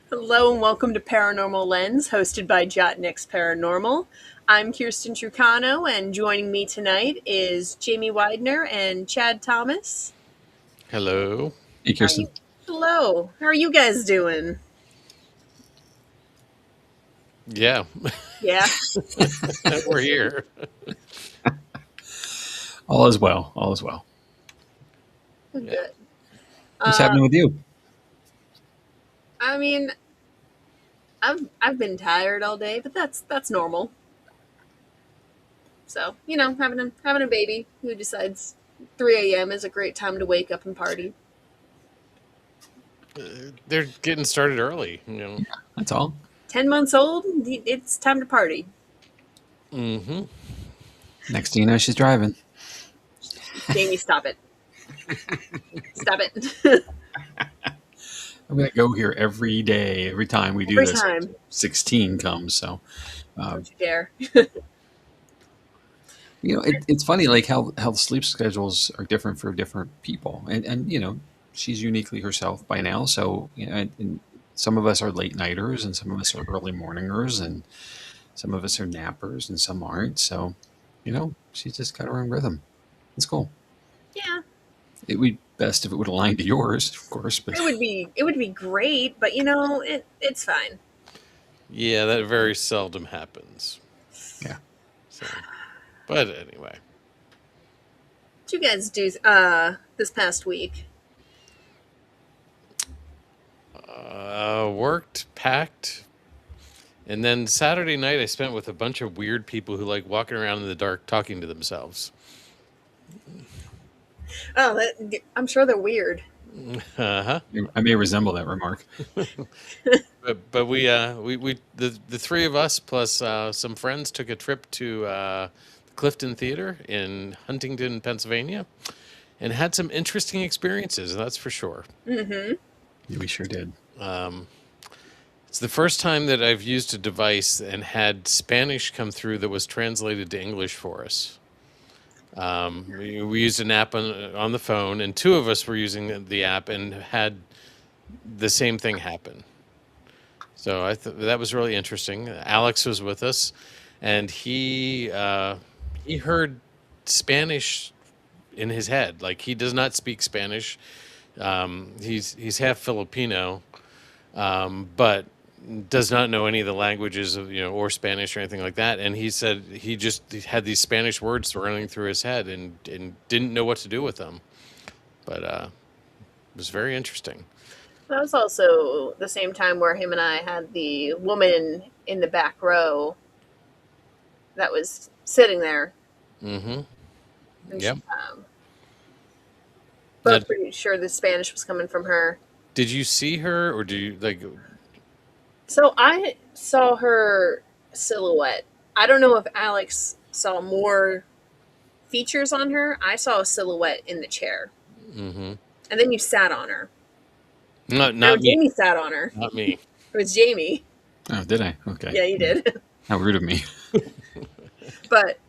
Hello and welcome to Paranormal Lens, hosted by Jotnix Paranormal. I'm Kirstin Trucano, and joining me tonight is Jamie Widener and Chad Thomas. Hello. Hey, How are Kirstin. you? Hello. How are you guys doing? Yeah, Yeah, we're here. All is well. All is well. Yeah. good. What's Uh, happening with you? I mean, I've been tired all day, but that's normal. So having a baby who decides 3 a.m. is a great time to wake up and party. They're getting started early, That's all. 10 months old, it's time to party. Mm-hmm. Next thing you know, she's driving. Jamie, stop it. Stop it. I'm going to go here every day, every time we do Every this. time. 16 comes. So, Don't you dare. it's funny like how the sleep schedules are different for different people. And she's uniquely herself by now. So, and some of us are late nighters and some of us are early morningers and some of us are nappers and some aren't. So, she's just got her own rhythm. It's cool. Yeah, It would be best if it would align to yours, of course, but it would be great, but it's fine. Yeah, that very seldom happens. yeah. So, but anyway, What you guys do this past week? worked, packed, and then Saturday night I spent with a bunch of weird people who like walking around in the dark talking to themselves. Oh, I'm sure they're weird. Uh-huh. I may resemble that remark. But we the three of us plus some friends took a trip to the Clifton Theater in Huntington, Pennsylvania, and had some interesting experiences. That's for sure. Mm-hmm. Yeah, we sure did. It's the first time that I've used a device and had Spanish come through that was translated to English for us. We used an app on the phone, and two of us were using the app and had the same thing happen. So I thought that was really interesting. Alex was with us, and he heard Spanish in his head. Like he does not speak Spanish. He's half Filipino, but does not know any of the languages of or Spanish or anything like that. And he said he had these Spanish words running through his head and didn't know what to do with them. But it was very interesting. That was also the same time where him and I had the woman in the back row that was sitting there, Mm-hmm. and Yep. Now, both pretty sure the Spanish was coming from her. did you see her, or do you like? So I saw her silhouette. I don't know if Alex saw more features on her. I saw a silhouette in the chair, Mm-hmm. and then you sat on her. Not No, not me. Jamie sat on her. Not me. It was Jamie. Oh, did I? Okay. Yeah, you did. How rude of me. But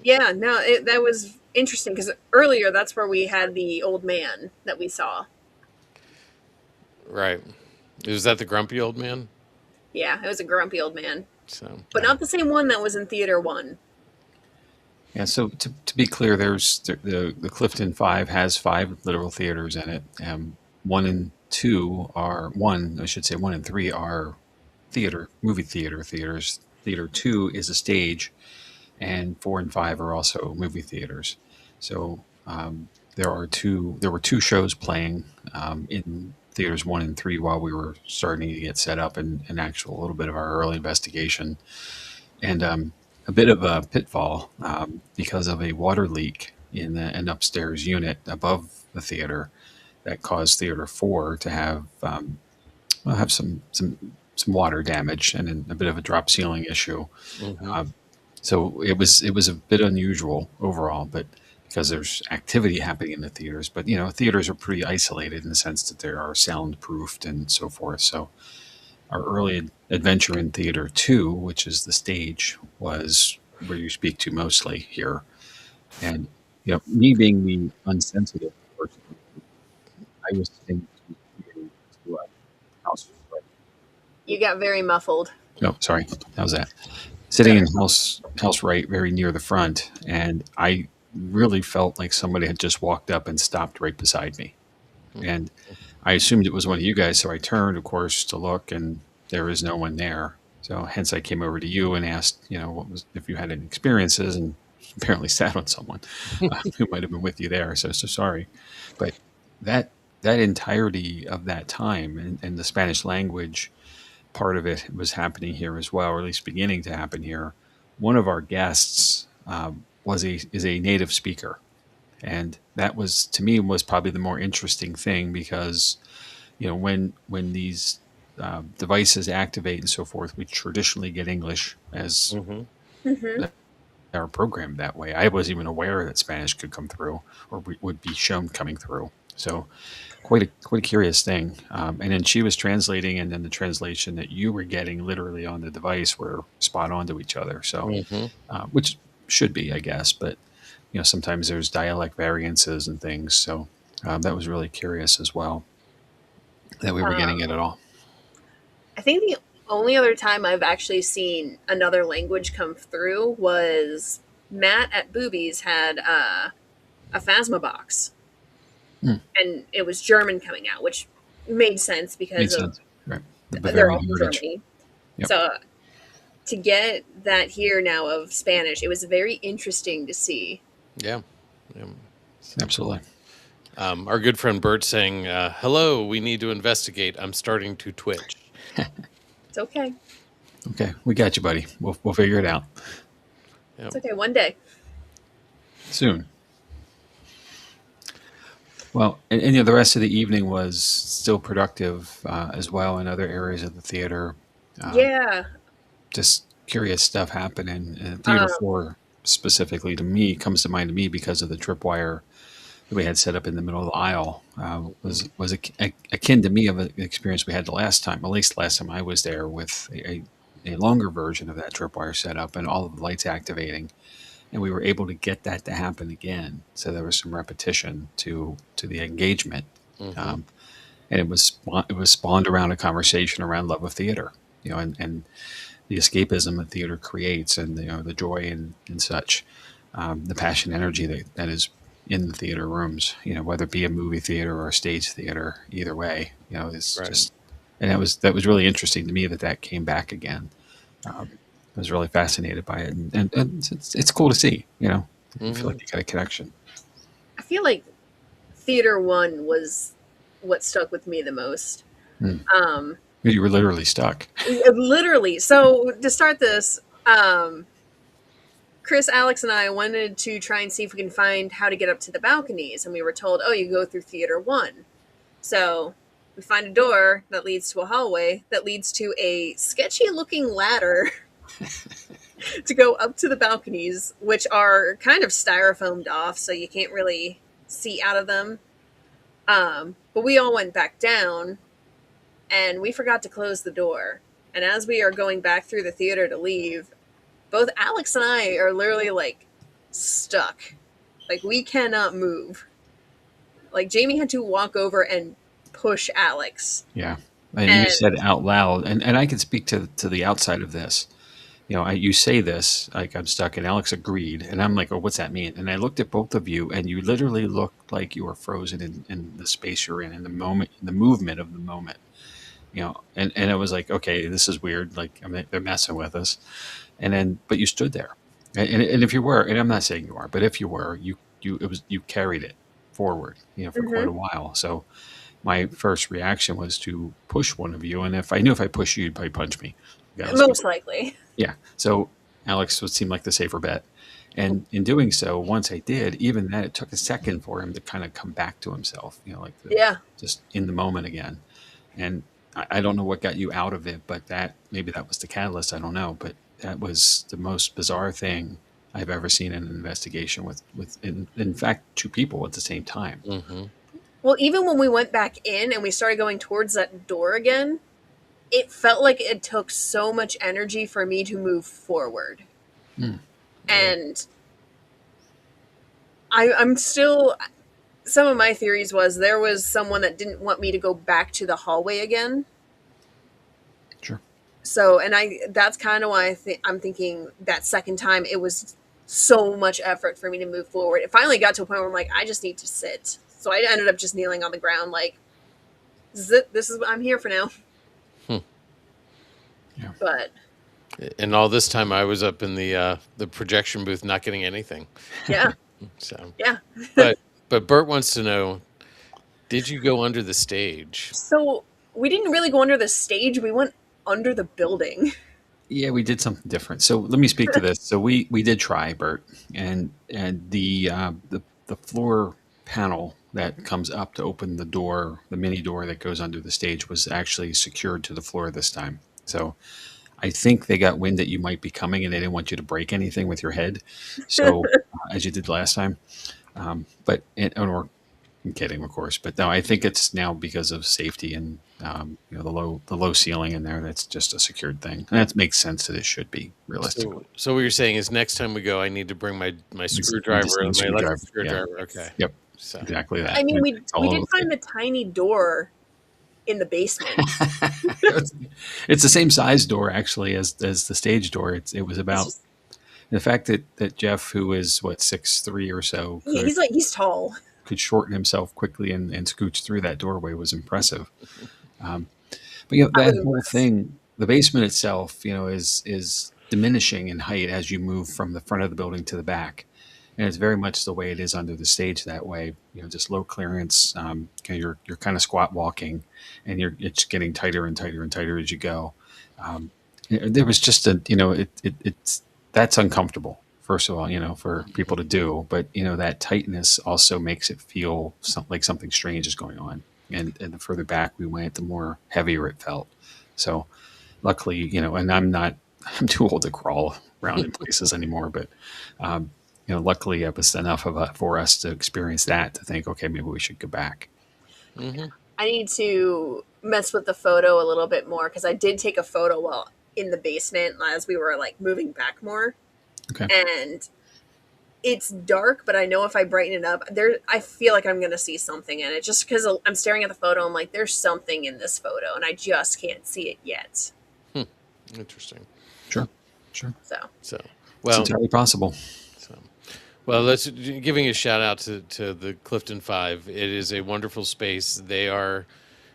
yeah, no, that was interesting because earlier that's where we had the old man that we saw. Right. Was that the grumpy old man? Yeah, it was a grumpy old man, So but not the same one that was in Theater One. Yeah. So to be clear, there's the Clifton Five has 5 literal theaters in it. One and two are one. I should say 1 and 3 are movie theaters. Theater 2 is a stage, and 4 and 5 are also movie theaters. So there were 2 shows playing in theaters 1 and 3 while we were starting to get set up and an actual little bit of our early investigation, and a bit of a pitfall because of a water leak in an upstairs unit above the theater that caused Theater 4 to have some water damage and a bit of a drop ceiling issue. hmm Uh, so it was a bit unusual overall, but because there's activity happening in the theaters, but theaters are pretty isolated in the sense that they are soundproofed and so forth. So our early adventure in Theater 2, which is the stage, was where you speak to mostly here. And me being the unsensitive person, I was sitting to hear You got very muffled. Oh, sorry. How's that? Sitting in house right, very near the front, and I really felt like somebody had just walked up and stopped right beside me. And I assumed it was one of you guys, so I turned, of course, to look, and there is no one there. So hence I came over to you and asked, what was if you had any experiences, and apparently sat on someone who might have been with you there. So sorry, but that that entirety of that time and the Spanish language part of it was happening here as well, or at least beginning to happen here. One of our guests is a native speaker, and that was to me was probably the more interesting thing because when these devices activate and so forth, we traditionally get English as Mm-hmm. Mm-hmm. are programmed that way. I wasn't even aware that Spanish could come through or would be shown coming through. So quite a curious thing. And then she was translating, and then the translation that you were getting literally on the device were spot on to each other. So, Mm-hmm. which should be, I guess, but sometimes there's dialect variances and things. So that was really curious as well that we were getting it at all. I think the only other time I've actually seen another language come through was Matt at Boobies had a Phasma box, Hmm. and it was German coming out, which made sense Made because of sense, right? The they're all Bavarian from heritage. Germany. Yep. So to get that here now of Spanish, it was very interesting to see. Yeah. Yeah. Absolutely. Our good friend Bert saying, "Hello, we need to investigate. I'm starting to twitch." It's okay. Okay, we got you, buddy. We'll figure it out Yep. It's okay. One day. soon. Well, and the rest of the evening was still productive as well in other areas of the theater. Yeah. Just curious stuff happening. Theater Um, 4 specifically to me comes to mind to me because of the tripwire that we had set up in the middle of the aisle. Was akin to me of an experience we had the last time, at least last time I was there, with a longer version of that tripwire setup and all of the lights activating. And we were able to get that to happen again. So there was some repetition to the engagement, Mm-hmm. and it was spawned around a conversation around love of theater, and the escapism that theater creates, and the joy and such, the passion, energy that is in the theater rooms. Whether it be a movie theater or a stage theater, either way, it's Right. just, and that was really interesting to me that came back again. I was really fascinated by it, and it's cool to see. I feel Mm-hmm. like you got a connection. I feel like Theater One was what stuck with me the most. Hmm. Um, You were literally stuck. literally. So to start this, Chris, Alex, and I wanted to try and see if we can find how to get up to the balconies, and we were told, "Oh, you go through Theater One." So we find a door that leads to a hallway that leads to a sketchy-looking ladder to go up to the balconies, which are kind of styrofoamed off, so you can't really see out of them. But we all went back down, and we forgot to close the door. And as we are going back through the theater to leave, both Alex and I are literally like stuck. Like we cannot move. Like Jamie had to walk over and push Alex. Yeah, and you And said out loud, and I can speak to the outside of this. You say this like I'm stuck, and Alex agreed, and I'm like, oh, what's that mean? And I looked at both of you, and you literally looked like you were frozen in the space you're in the moment, the movement of the moment. And it was like, okay, this is weird. Like, I mean, they're messing with us. And then, but you stood there, and if you were, and I'm not saying you are, but if you were, you carried it forward, for quite a mm-hmm. while. So my first reaction was to push one of you, and if I knew if I pushed you, you'd probably punch me. Most likely. Yeah. So Alex would seem like the safer bet. And in doing so, once I did, even then, it took a second for him to kind of come back to himself, Yeah. just in the moment again. And I don't know what got you out of it, but maybe that was the catalyst. I don't know. But that was the most bizarre thing I've ever seen in an investigation with in fact, two people at the same time. Mm-hmm. Well, even when we went back in and we started going towards that door again, it felt like it took so much energy for me to move forward. Hmm. And I'm still. Some of my theories was there was someone that didn't want me to go back to the hallway again. Sure. So, and that's kind of why I'm thinking that second time it was so much effort for me to move forward. It finally got to a point where I'm like, I just need to sit. So I ended up just kneeling on the ground, like, this is it. This is, I'm here for now. Hmm. Yeah. But And all this time, I was up in the projection booth, not getting anything. yeah, So, yeah. but Bert wants to know: did you go under the stage? So we didn't really go under the stage. We went under the building. Yeah, we did something different. So let me speak to this. So we did try, Bert, and the floor panel that comes up to open the door, the mini door that goes under the stage, was actually secured to the floor this time. So I think they got wind that you might be coming, and they didn't want you to break anything with your head. So as you did last time, or I'm kidding, of course, but no, I think it's now because of safety and the low ceiling in there. That's just a secured thing, and that makes sense that it should be realistically. So what you're saying is, next time we go, I need to bring my screwdriver, my electric screwdriver. Yeah. Okay. Yep. So Exactly that. I mean, we all did over find the tiny door in the basement. it's the same size door actually as the stage door. It was It's about just, the fact that Jeff, who is what 6'3" or so, yeah, he's tall. could shorten himself quickly and scooch through that doorway was impressive. Um, but I was that whole impressed. thing, the basement itself, is diminishing in height as you move from the front of the building to the back, and it's very much the way it is under the stage that way. Just low clearance. You're kind of squat walking, and it's getting tighter and tighter and tighter as you go. There was just it's that's uncomfortable. First of all, for people to do, but that tightness also makes it feel like something strange is going on. And the further back we went, the more heavier it felt. So luckily, and I'm too old to crawl around in places anymore, but luckily it was enough for us to experience that to think, okay, maybe we should go back. Mm-hmm. I need to mess with the photo a little bit more because I did take a photo while in the basement as we were like moving back more. Okay. And it's dark, but I know if I brighten it up, I feel like I'm gonna see something in it. Just because I'm staring at the photo, I'm like, there's something in this photo, and I just can't see it yet. Interesting. Sure. So, It's well, entirely possible. well, let's giving a shout out to the Clifton Five. It is a wonderful space. They are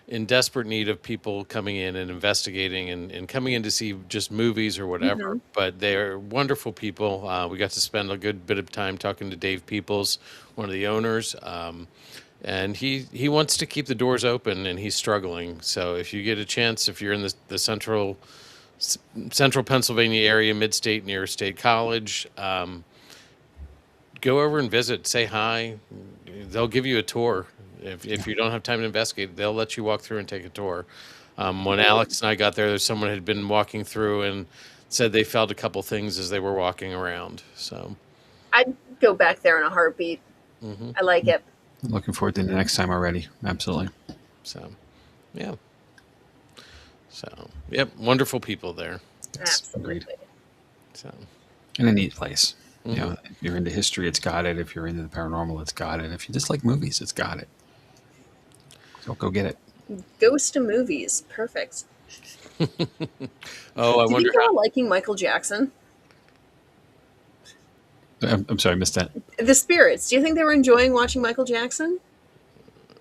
in desperate need of people coming in and investigating and coming in to see just movies or whatever. But they're wonderful people. We got to spend a good bit of time talking to Dave Peoples, one of the owners. And he wants to keep the doors open, and he's struggling. So if you get a chance, if you're in the central Pennsylvania area, mid-state near State College, go over and visit, say hi. They'll give you a tour. If you don't have time to investigate, they'll let you walk through and take a tour. When Alex and I got there, someone had been walking through and said they felt a couple things as they were walking around. So I'd go back there in a heartbeat. I like it. I'm looking forward to the next time already. Absolutely. So, yeah. So, yep, wonderful people there. Yes, agreed. Absolutely. So, And a neat place. If you're into history, it's got it. If you're into the paranormal, it's got it. If you just like movies, it's got it. So go get it. Ghost to movies, perfect. oh, I Do you wonder think they were liking Michael Jackson? I'm sorry, I missed that. The Spirits. Do you think they were enjoying watching Michael Jackson?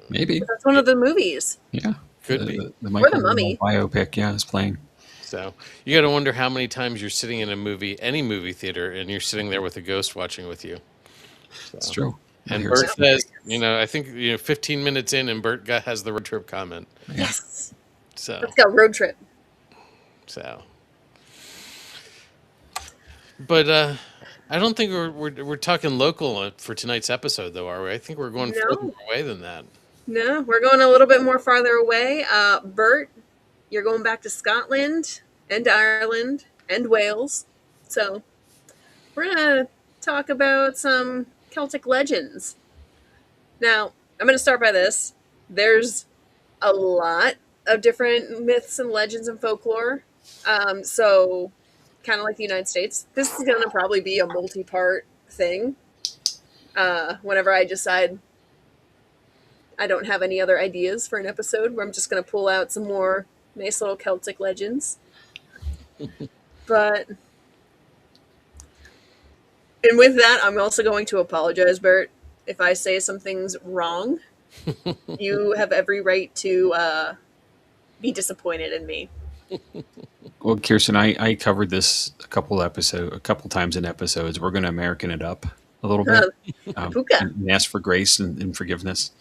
Maybe. That's one of the movies. Yeah. Could be. The Or the Michael Mummy. biopic, is playing. So you got to wonder how many times you're sitting in any movie theater, and you're sitting there with a ghost watching with you. So. It's true. And Here's- Bert says, I think 15 minutes in, and Bert has the road trip comment. Yes. So, Let's go road trip. But I don't think we're talking local for tonight's episode, though, are we? I think we're going further away than that. No, we're going a little bit more farther away. Bert, you're going back to Scotland and Ireland and Wales. So we're going to talk about some Celtic legends. Now, I'm going to start by this. There's a lot of different myths and legends and folklore. So kind of like the United States, this is going to probably be a multi-part thing. Whenever I decide I don't have any other ideas for an episode, where I'm just going to pull out some more nice little Celtic legends. But, and with that, I'm also going to apologize, Bert, if I say some things wrong. You have every right to be disappointed in me. Well, Kirsten, I covered this a couple times in episodes. We're going to American it up a little bit, The puka. and ask for grace and forgiveness,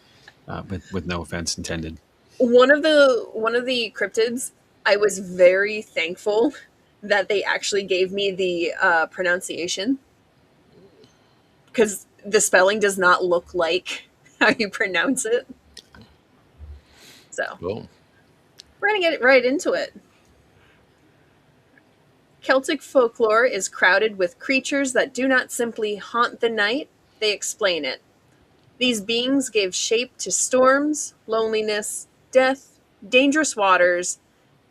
with no offense intended. One of the cryptids, I was very thankful that they actually gave me the pronunciation, because the spelling does not look like how you pronounce it. So Cool. we're gonna get right into it. Celtic folklore is crowded with creatures that do not simply haunt the night, they explain it. These beings gave shape to storms, loneliness, death, dangerous waters,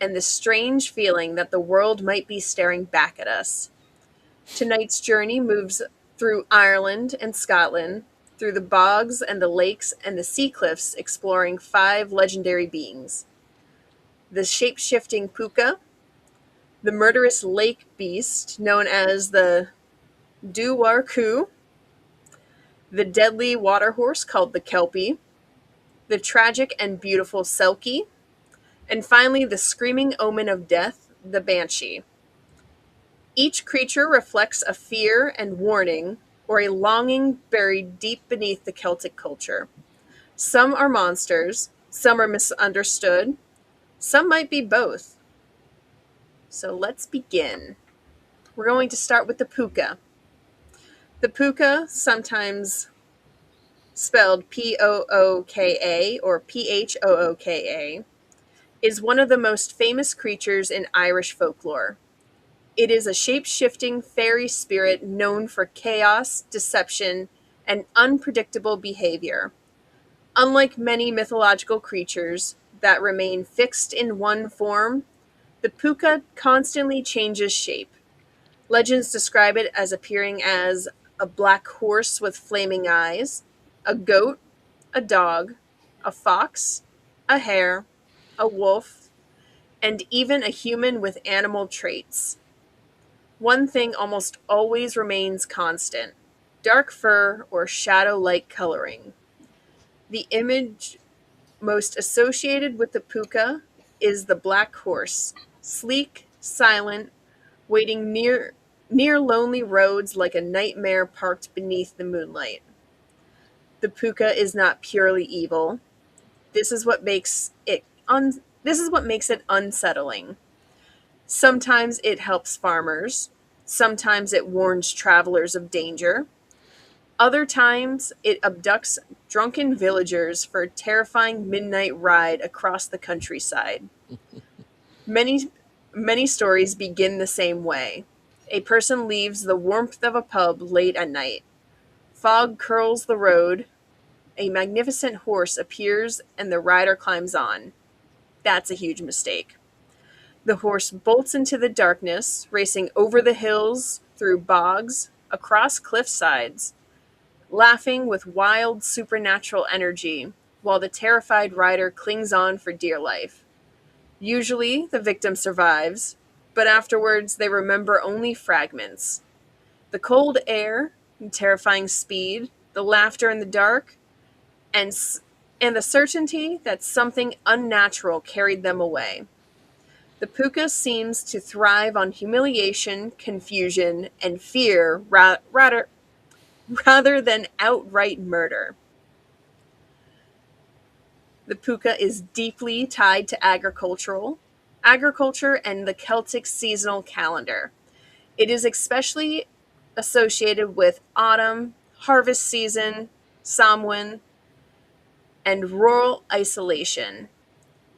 and the strange feeling that the world might be staring back at us. Tonight's journey moves through Ireland and Scotland, through the bogs and the lakes and the sea cliffs, exploring 5 legendary beings: the shape shifting puka, the murderous lake beast known as the Duwarku, the deadly water horse called the Kelpie, the tragic and beautiful Selkie, and finally the screaming omen of death, the Banshee. Each creature reflects a fear and warning, or a longing buried deep beneath the Celtic culture. Some are monsters, some are misunderstood, some might be both. So let's begin. We're going to start with the puka. The puka, sometimes spelled Pooka or Phooka, is one of the most famous creatures in Irish folklore. It is a shape-shifting fairy spirit known for chaos, deception, and unpredictable behavior. Unlike many mythological creatures that remain fixed in one form, the puka constantly changes shape. Legends describe it as appearing as a black horse with flaming eyes, a goat, a dog, a fox, a hare, a wolf, and even a human with animal traits. One thing almost always remains constant: dark fur or shadow like coloring. The image most associated with the puka is the black horse, sleek, silent, waiting near lonely roads like a nightmare parked beneath the moonlight. The puka is not purely evil. This is what makes it unsettling. Sometimes it helps farmers, sometimes it warns travelers of danger. Other times it abducts drunken villagers for a terrifying midnight ride across the countryside. Many many stories begin the same way. A person leaves the warmth of a pub late at night. Fog curls the road, a magnificent horse appears, and the rider climbs on. That's a huge mistake. The horse bolts into the darkness, racing over the hills, through bogs, across cliff sides, laughing with wild supernatural energy, while the terrified rider clings on for dear life. Usually, the victim survives, but afterwards they remember only fragments. The cold air, the terrifying speed, the laughter in the dark, and, and the certainty that something unnatural carried them away. The puka seems to thrive on humiliation, confusion, and fear rather than outright murder. The puka is deeply tied to agriculture and the Celtic seasonal calendar. It is especially associated with autumn, harvest season, Samhain, and rural isolation.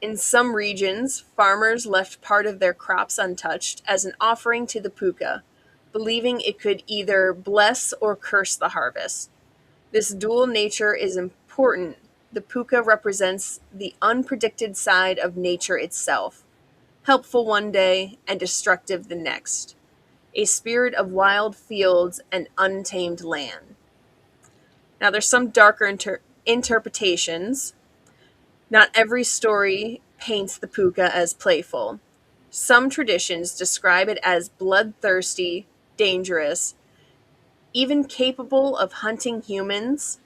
In some regions, farmers left part of their crops untouched as an offering to the puka, believing it could either bless or curse the harvest. This dual nature is important. The puka represents the unpredicted side of nature itself, helpful one day and destructive the next, a spirit of wild fields and untamed land. Now, there's some darker interpretations. Not every story paints the puka as playful. Some traditions describe it as bloodthirsty, dangerous, even capable of hunting humans.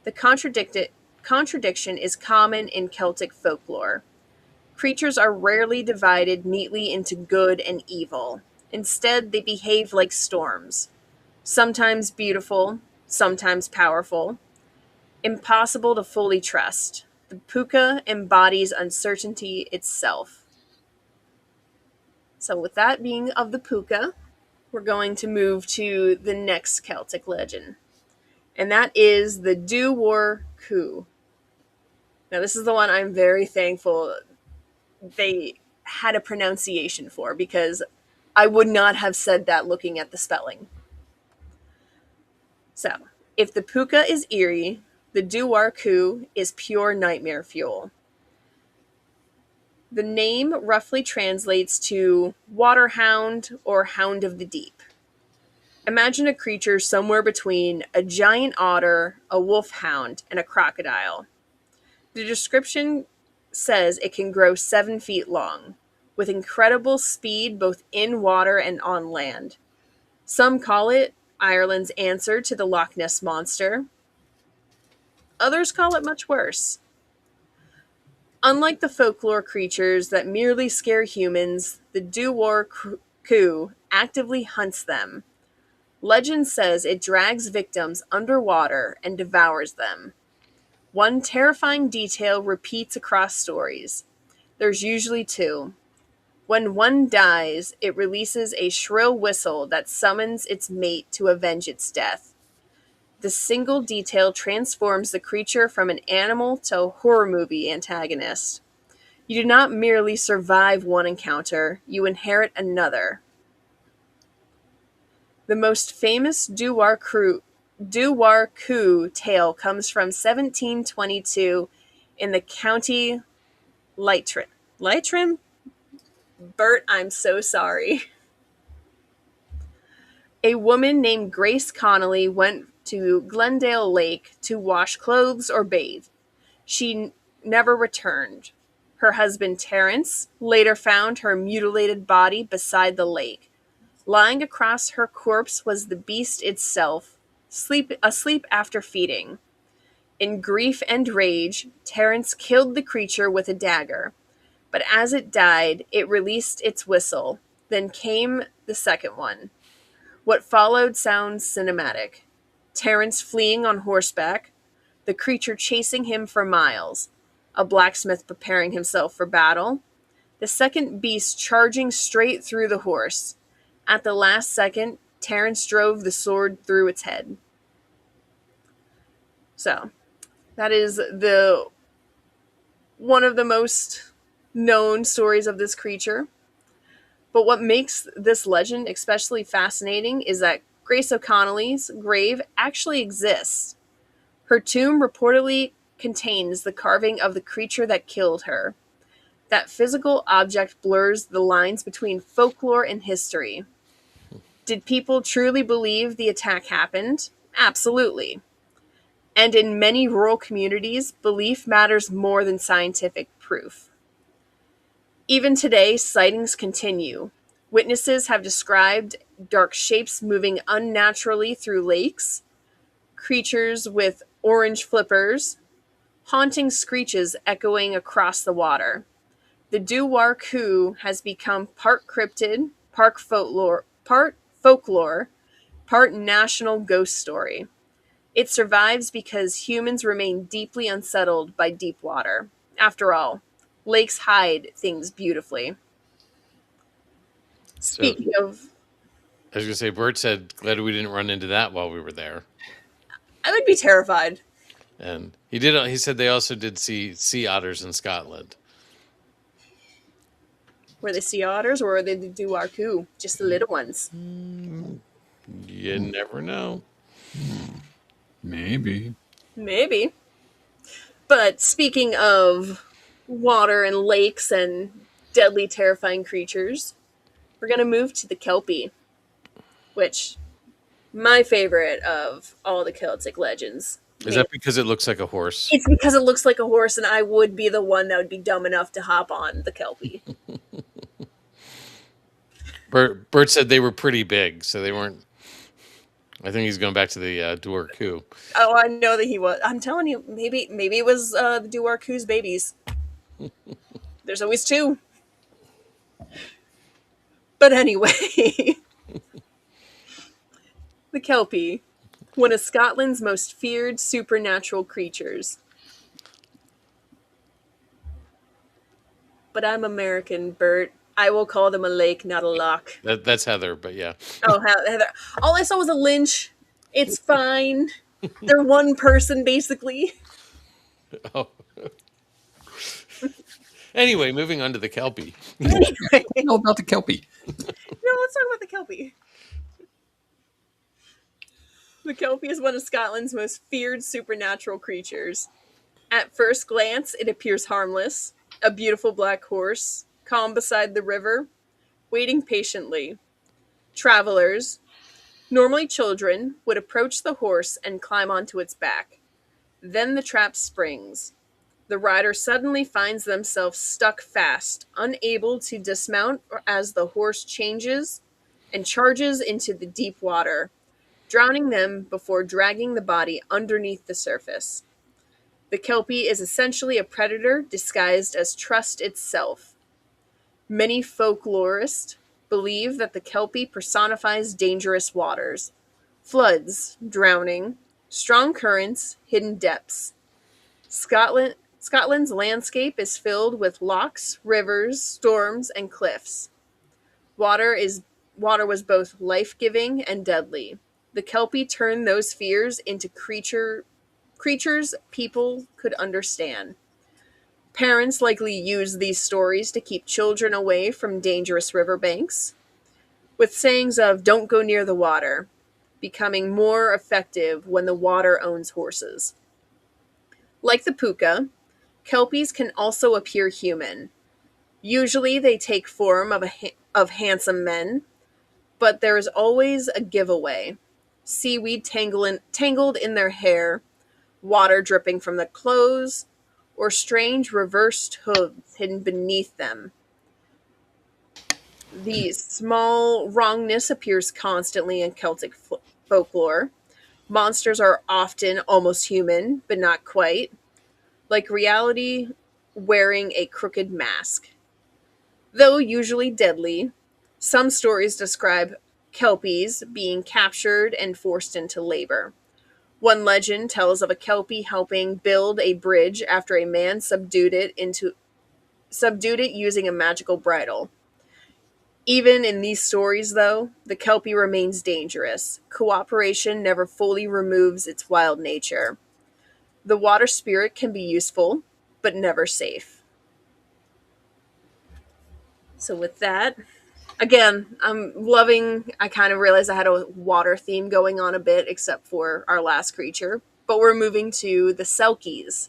The contradiction is common in Celtic folklore. Creatures are rarely divided neatly into good and evil. Instead, they behave like storms, sometimes beautiful, sometimes powerful, impossible to fully trust. The puka embodies uncertainty itself. So, with that being of the puka, we're going to move to the next Celtic legend, and that is the Doo-Wor Coo. Now, this is the one I'm very thankful they had a pronunciation for, because I would not have said that looking at the spelling. So, if the puka is eerie, the Doo-Wor Coo is pure nightmare fuel. The name roughly translates to water hound or hound of the deep. Imagine a creature somewhere between a giant otter, a wolfhound, and a crocodile. The description says it can grow 7 feet long, with incredible speed both in water and on land. Some call it Ireland's answer to the Loch Ness Monster. Others call it much worse. Unlike the folklore creatures that merely scare humans, the Doo-Wor Coo actively hunts them. Legend says it drags victims underwater and devours them. One terrifying detail repeats across stories. There's usually two. When one dies, it releases a shrill whistle that summons its mate to avenge its death. The single detail transforms the creature from an animal to a horror movie antagonist. You do not merely survive one encounter, you inherit another. The most famous Doo-Wor Coo tale comes from 1722 in the County Leitrim. Leitrim? Bert, I'm so sorry. A woman named Grace Connolly went to Glendale Lake to wash clothes or bathe. She never returned. Her husband Terence later found her mutilated body beside the lake. Lying across her corpse was the beast itself, asleep after feeding. In grief and rage, Terence killed the creature with a dagger. But as it died, it released its whistle. Then came the second one. What followed sounds cinematic. Terence fleeing on horseback, the creature chasing him for miles, a blacksmith preparing himself for battle, the second beast charging straight through the horse. At the last second, Terence drove the sword through its head. So, that is the one of the most known stories of this creature. But what makes this legend especially fascinating is that Grace O'Connelly's grave actually exists. Her tomb reportedly contains the carving of the creature that killed her. That physical object blurs the lines between folklore and history. Did people truly believe the attack happened? Absolutely. And in many rural communities, belief matters more than scientific proof. Even today, sightings continue. Witnesses have described dark shapes moving unnaturally through lakes, creatures with orange flippers, haunting screeches echoing across the water. The Doo-Wor Coo has become part cryptid, part folklore, part national ghost story. It survives because humans remain deeply unsettled by deep water. After all, lakes hide things beautifully. So Speaking of, I was gonna say, Bert said, "Glad we didn't run into that while we were there." I would be terrified. And he did. He said they also did see sea otters in Scotland. Were they sea otters or were they the Doo-Wor Coo? Just the little ones. You never know. Maybe. Maybe. But speaking of water and lakes and deadly, terrifying creatures, we're going to move to the Kelpie, which my favorite of all the Celtic legends. Is that because it looks like a horse? It's because it looks like a horse, and I would be the one that would be dumb enough to hop on the Kelpie. Bert said they were pretty big, so they weren't. I think he's going back to the Duarku. Oh, I know that he was. I'm telling you, maybe it was the Duarku's babies. There's always two. But anyway, the Kelpie, one of Scotland's most feared supernatural creatures. But I'm American, Bert. I will call them a lake, not a loch. That's Heather, but yeah. Oh, Heather. All I saw was a lynch. It's fine. They're one person, basically. Oh. Anyway, moving on to the Kelpie. Anyway, All about the Kelpie. no, let's talk about the Kelpie. The Kelpie is one of Scotland's most feared supernatural creatures. At first glance, it appears harmless, a beautiful black horse, calm beside the river, waiting patiently. Travelers, normally children, would approach the horse and climb onto its back. Then the trap springs. The rider suddenly finds themselves stuck fast, unable to dismount as the horse changes and charges into the deep water, drowning them before dragging the body underneath the surface. The Kelpie is essentially a predator disguised as trust itself. Many folklorists believe that the Kelpie personifies dangerous waters, floods, drowning, strong currents, hidden depths. Scotland's landscape is filled with lochs, rivers, storms, and cliffs. Water is Water was both life-giving and deadly. The Kelpie turned those fears into creatures people could understand. Parents likely use these stories to keep children away from dangerous riverbanks, with sayings of "don't go near the water" becoming more effective when the water owns horses. Like the puka, kelpies can also appear human. Usually they take form of handsome men, but there is always a giveaway. Seaweed tangled in their hair, water dripping from the clothes, or strange reversed hooves hidden beneath them. The small wrongness appears constantly in Celtic folklore. Monsters are often almost human, but not quite, like reality wearing a crooked mask. Though usually deadly, some stories describe kelpies being captured and forced into labor. One legend tells of a kelpie helping build a bridge after a man subdued it using a magical bridle. Even in these stories, though, the kelpie remains dangerous. Cooperation never fully removes its wild nature. The water spirit can be useful, but never safe. So, with that, again, I'm loving. I kind of realized I had a water theme going on a bit, except for our last creature. But we're moving to the Selkies.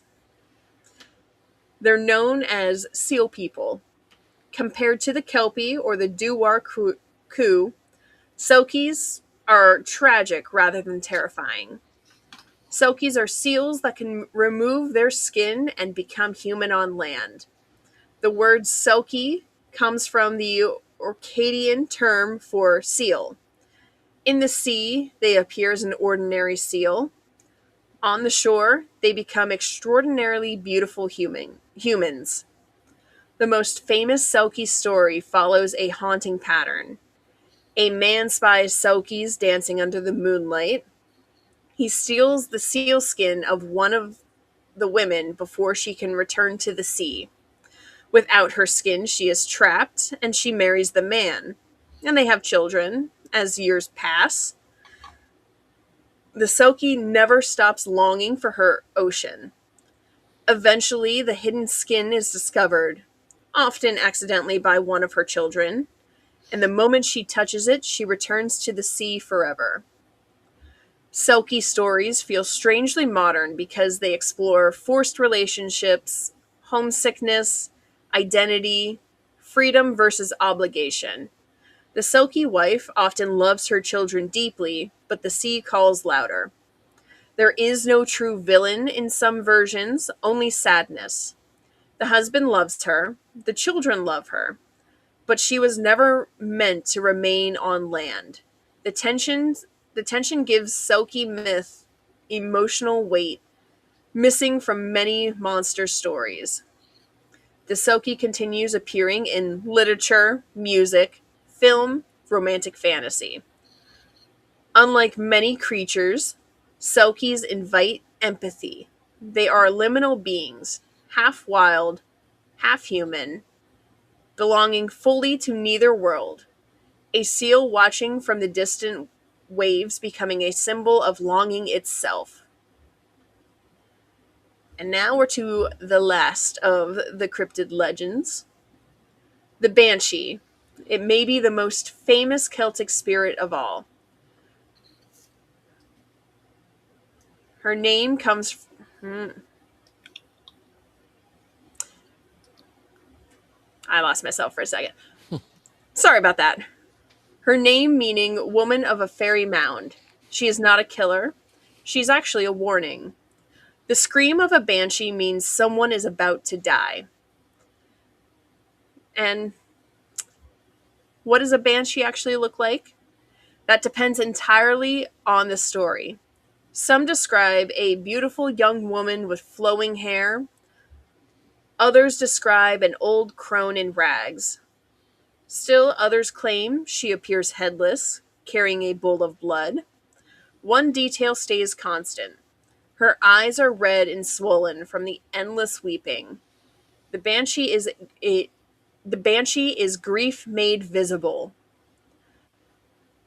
They're known as seal people. Compared to the Kelpie or the Duwar Ku, Selkies are tragic rather than terrifying. Selkies are seals that can remove their skin and become human on land. The word Selkie comes from the Orcadian term for seal. In the sea, they appear as an ordinary seal. On the shore, they become extraordinarily beautiful humans. The most famous Selkie story follows a haunting pattern. A man spies Selkies dancing under the moonlight. He steals the seal skin of one of the women before she can return to the sea. Without her skin, she is trapped, and she marries the man. And they have children. As years pass, the Selkie never stops longing for her ocean. Eventually, the hidden skin is discovered, often accidentally by one of her children, and the moment she touches it, she returns to the sea forever. Selkie stories feel strangely modern because they explore forced relationships, homesickness, identity, freedom versus obligation. The Selkie wife often loves her children deeply, but the sea calls louder. There is no true villain in some versions, only sadness. The husband loves her, the children love her, but she was never meant to remain on land. The tension, the tension gives Selkie myth emotional weight, missing from many monster stories. The Selkie continues appearing in literature, music, film, romantic fantasy. Unlike many creatures, Selkies invite empathy. They are liminal beings, half wild, half human, belonging fully to neither world. A seal watching from the distant waves becoming a symbol of longing itself. And now we're to the last of the cryptid legends. The Banshee. It may be the most famous Celtic spirit of all. Her name comes. I lost myself for a second. Sorry about that. Her name meaning woman of a fairy mound. She is not a killer. She's actually a warning. The scream of a banshee means someone is about to die. And what does a banshee actually look like? That depends entirely on the story. Some describe a beautiful young woman with flowing hair. Others describe an old crone in rags. Still others claim she appears headless, carrying a bowl of blood. One detail stays constant. Her eyes are red and swollen from the endless weeping. The banshee is a the banshee is grief made visible.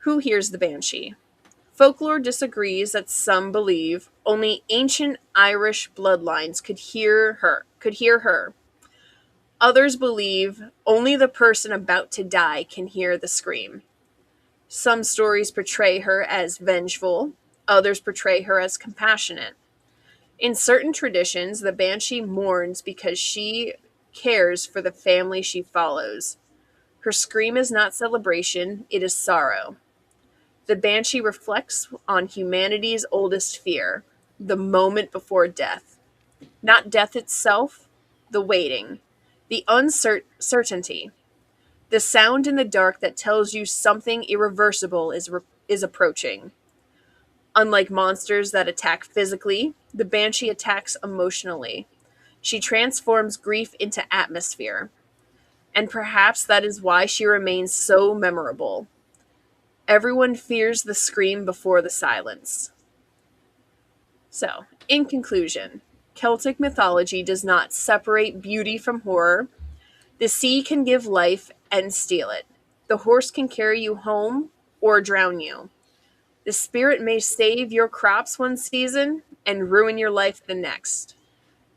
Who hears the banshee? Folklore disagrees that some believe only ancient Irish bloodlines could hear her. Others believe only the person about to die can hear the scream. Some stories portray her as vengeful, others portray her as compassionate. In certain traditions, the banshee mourns because she cares for the family she follows. Her scream is not celebration, it is sorrow. The banshee reflects on humanity's oldest fear, the moment before death. Not death itself, the waiting, the uncertainty, the sound in the dark that tells you something irreversible is approaching. Unlike monsters that attack physically, the banshee attacks emotionally. She transforms grief into atmosphere. And perhaps that is why she remains so memorable. Everyone fears the scream before the silence. So, in conclusion, Celtic mythology does not separate beauty from horror. The sea can give life and steal it. The horse can carry you home or drown you. The spirit may save your crops one season and ruin your life the next.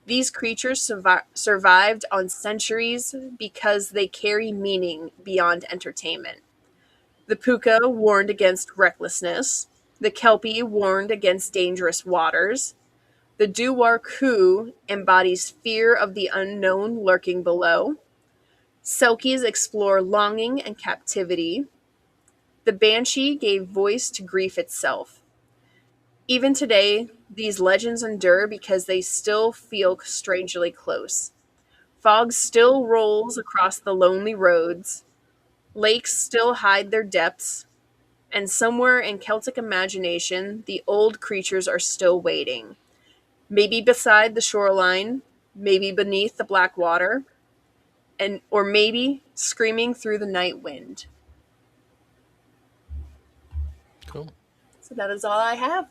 These creatures survived on centuries because they carry meaning beyond entertainment. The puka warned against recklessness. The kelpie warned against dangerous waters. The dewar ku embodies fear of the unknown lurking below. Selkies explore longing and captivity. The banshee gave voice to grief itself. Even today, these legends endure because they still feel strangely close. Fog still rolls across the lonely roads. Lakes still hide their depths. And somewhere in Celtic imagination, the old creatures are still waiting. Maybe beside the shoreline, maybe beneath the black water, and or maybe screaming through the night wind. Cool. So that is all I have.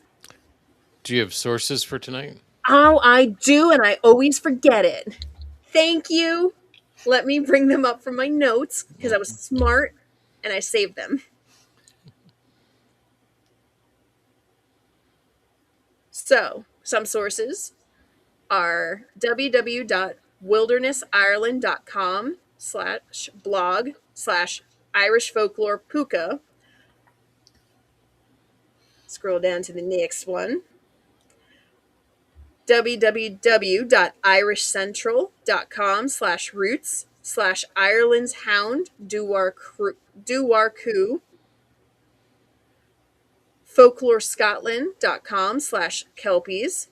Do you have sources for tonight? Oh, I do, and I always forget it. Thank you. Let me bring them up from my notes because I was smart and I saved them. So, some sources are www.wildernessireland.com/blog/Irish folklore puka. Scroll down to the next one. www.irishcentral.com/roots/Ireland's hound Duwarku. folklorescotland.com/kelpies.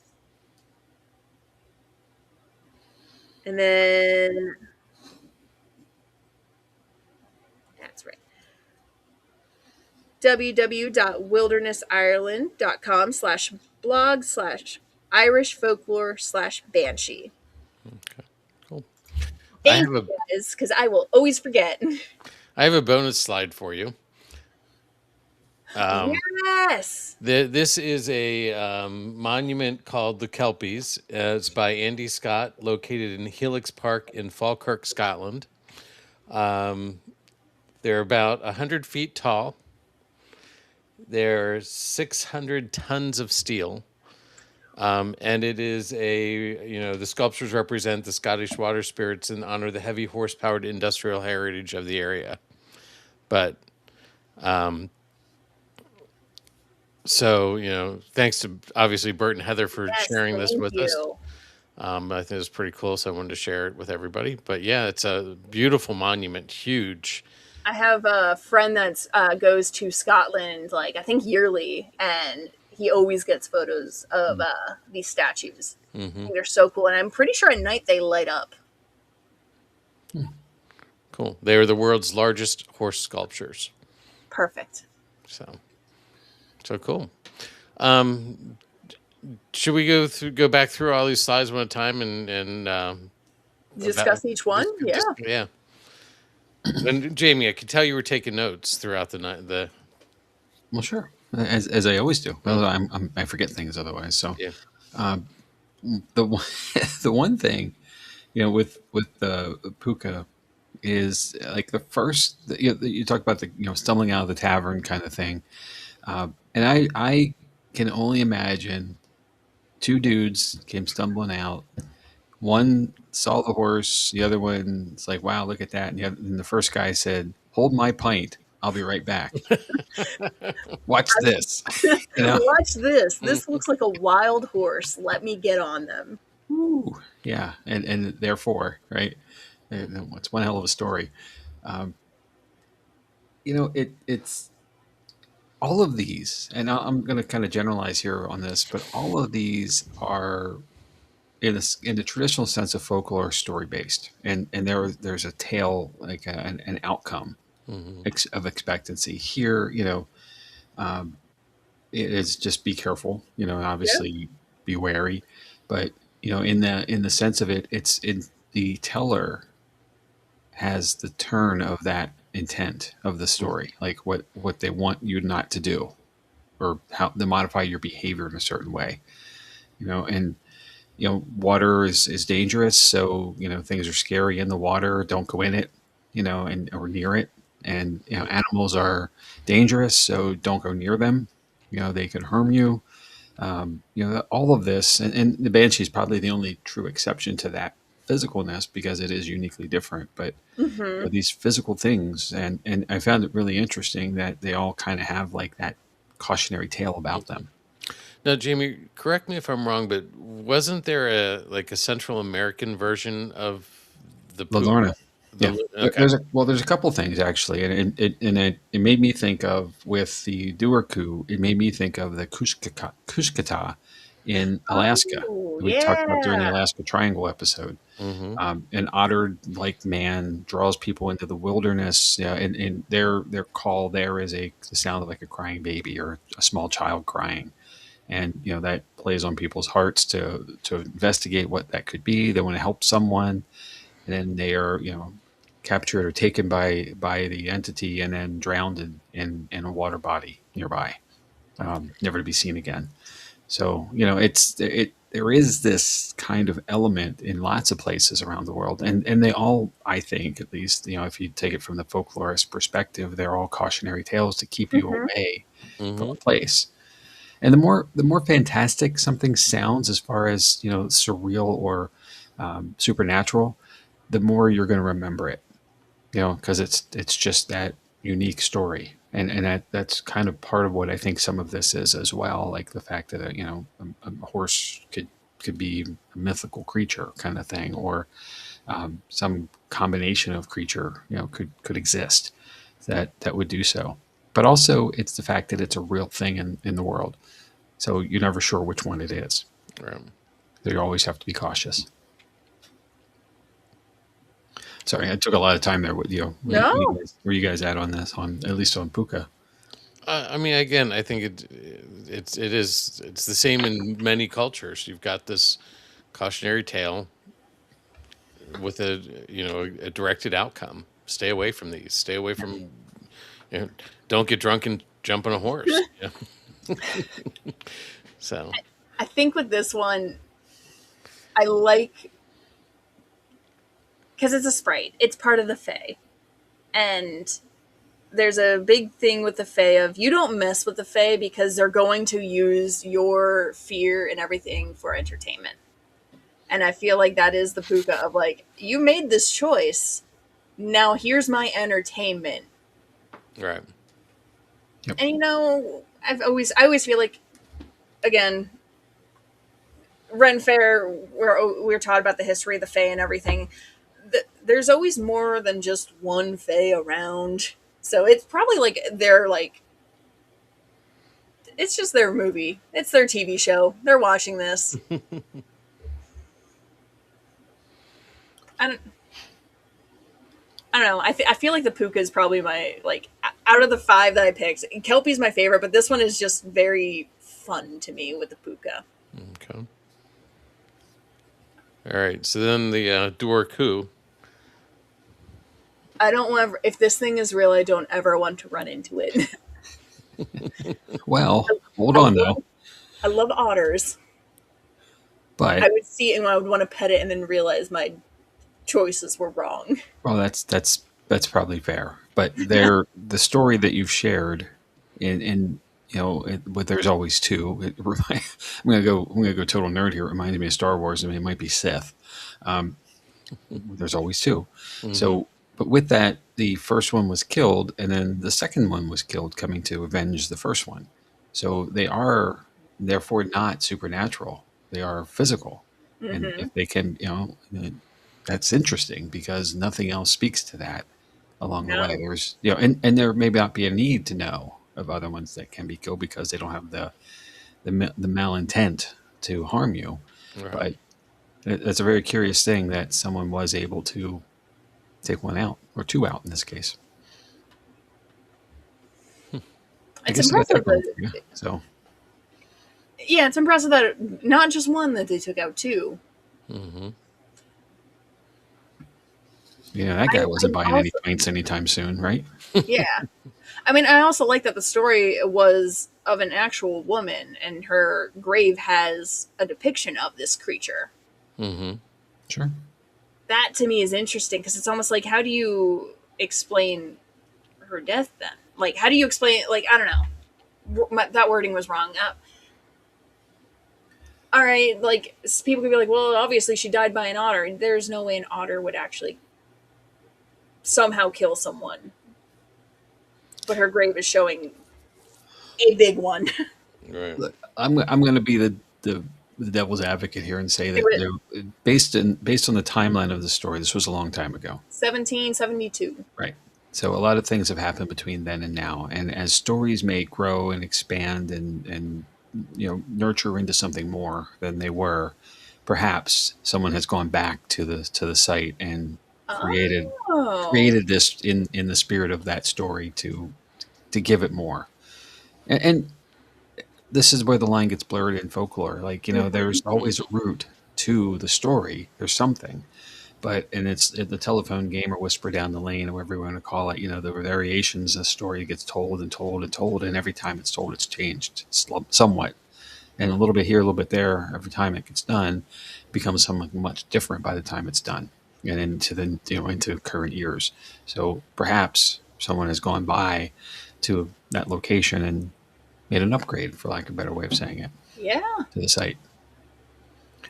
And then www.wildernessireland.com/blog/Irish folklore/banshee. Okay, cool. I Thank have you a guys, because I will always forget. I have a bonus slide for you. Um, Yes. this is a monument called the Kelpies. It's by Andy Scott, located in Helix Park in Falkirk, Scotland. Um, they're about 100 feet tall. They're 600 tons of steel. And it is the sculptures represent the Scottish water spirits and honor the heavy horse-powered industrial heritage of the area. But thanks to obviously Bert and Heather for Yes, sharing this thank with us. you. I think it's pretty cool, so I wanted to share it with everybody. But yeah, it's a beautiful monument, huge. I have a friend that goes to Scotland, like I think yearly, and he always gets photos of these statues. I think they're so cool, and I'm pretty sure at night they light up. Cool. They are the world's largest horse sculptures. Perfect. So cool. Should we go back through all these slides one at a time and Discuss each one? Yeah. Yeah. And Jamie, I could tell you were taking notes throughout the night. Well, sure, as I always do. Well, I forget things otherwise. So Yeah. the one, the one thing, with the puka is like the first. You talk about the stumbling out of the tavern kind of thing, and I can only imagine two dudes came stumbling out. One saw the horse, the other one's like, "Wow, look at that!" And the first guy said, "Hold my pint, I'll be right back. Watch this." Watch this. This looks like a wild horse. Let me get on them. Ooh, yeah, and therefore, right? It's one hell of a story. It's all of these, and I'm going to kind of generalize here on this, but all of these are in the traditional sense of folklore story based, and there's a tale, like an outcome of expectancy here. It is just be careful, obviously be wary, but in the sense of it, it's in the teller has the turn of that intent of the story, like what they want you not to do, or how they modify your behavior in a certain way, and water is dangerous, so things are scary in the water, don't go in it, and or near it, and animals are dangerous, so don't go near them, they could harm you. All of this, and the banshee is probably the only true exception to that physicalness, because it is uniquely different. But these physical things, and I found it really interesting that they all kind of have like that cautionary tale about them. Now, Jamie, correct me if I'm wrong, but wasn't there a Central American version of the La puka? Lorna. Yeah. Okay. There's a couple things actually, and it made me think of, with the Duarku, it made me think of the Kushkata in Alaska, Oh, that we talked about during the yeah. Alaska Triangle episode. Mm-hmm. An otter-like man draws people into the wilderness, and their call there is the sound of like a crying baby or a small child crying, and that plays on people's hearts to investigate what that could be. They want to help someone, and then they are captured or taken by the entity, and then drowned in a water body nearby, never to be seen again. So there is this kind of element in lots of places around the world, and they all, I think, at least, if you take it from the folklorist perspective, they're all cautionary tales to keep you away from a place. And the more fantastic something sounds, as far as surreal or supernatural, the more you're going to remember it, because it's just that unique story, and that's kind of part of what I think some of this is as well, like the fact that a horse could be a mythical creature kind of thing, or some combination of creature could exist that would do so. But also, it's the fact that it's a real thing in the world, so you're never sure which one it is. Right. So you always have to be cautious. Sorry, I took a lot of time there with you. No. Where you guys at on this? At least on puka? I mean, again, I think it's the same in many cultures. You've got this cautionary tale with a directed outcome. Stay away from these. Stay away from, you know, don't get drunk and jump on a horse. Yeah. So I think with this one, I like because it's a sprite. It's part of the Fae, and there's a big thing with the Fae of you don't mess with the Fae because they're going to use your fear and everything for entertainment. And I feel like that is the puka of like, you made this choice. Now here's my entertainment. right. Yep. And I always feel like, again, Ren Fair, we're taught about the history of the Fae and everything. There's always more than just one Fae around. So it's probably like they're like, it's just their movie. It's their TV show. They're watching this. I don't know. I feel like the puka is probably my, like, out of the 5 that I picked, Kelpie's my favorite, but this one is just very fun to me with the puka. Okay. All right. So then the Duarku. I don't want, if this thing is real, I don't ever want to run into it. Well, hold I on love, though. I love otters. But I would see it and I would want to pet it and then realize my choices were wrong. well, that's probably fair. But there, the story that you've shared, in but there's always two. I'm gonna go total nerd here. It reminds me of Star Wars. I mean, it might be Sith. Um, there's always two. Mm-hmm. So, but with that, the first one was killed, and then the second one was killed, coming to avenge the first one. So they are therefore not supernatural. They are physical, and Mm-hmm. if they can, that's interesting because nothing else speaks to that along the way. No. There's, and there may not be a need to know of other ones that can be killed because they don't have the malintent to harm you. Right. But it's a very curious thing that someone was able to take one out or two out in this case. I It's guess I got impressive that going that, for you. So yeah, it's impressive that not just one that they took out, two. Mm-hmm. yeah, that guy wasn't I buying any also, pints anytime soon, right? yeah. I mean, I also like that the story was of an actual woman, and her grave has a depiction of this creature. Mm-hmm. Sure. That to me is interesting because it's almost like, how do you explain her death then? Like, how do you explain? Like, I don't know. That wording was wrong. All right, like people could be like, well, obviously she died by an otter. There's no way an otter would actually somehow kill someone, but her grave is showing a big one. Right. Look, I'm going to be the devil's advocate here and say Do that it. based on the timeline of the story, this was a long time ago, 1772. right? So a lot of things have happened between then and now, and as stories may grow and expand and nurture into something more than they were, perhaps someone has gone back to the site and created Oh. created this in the spirit of that story to give it more. And this is where the line gets blurred in folklore. Like, there's always a root to the story. There's something, but and it's the telephone game or whisper down the lane or whatever you want to call it. The variations. The story gets told and told and told, and every time it's told, it's changed somewhat, and a little bit here, a little bit there. Every time it gets done, it becomes something much different by the time it's done, and into current years. So perhaps someone has gone by to that location and made an upgrade, for lack of a better way of saying it, Yeah. to the site.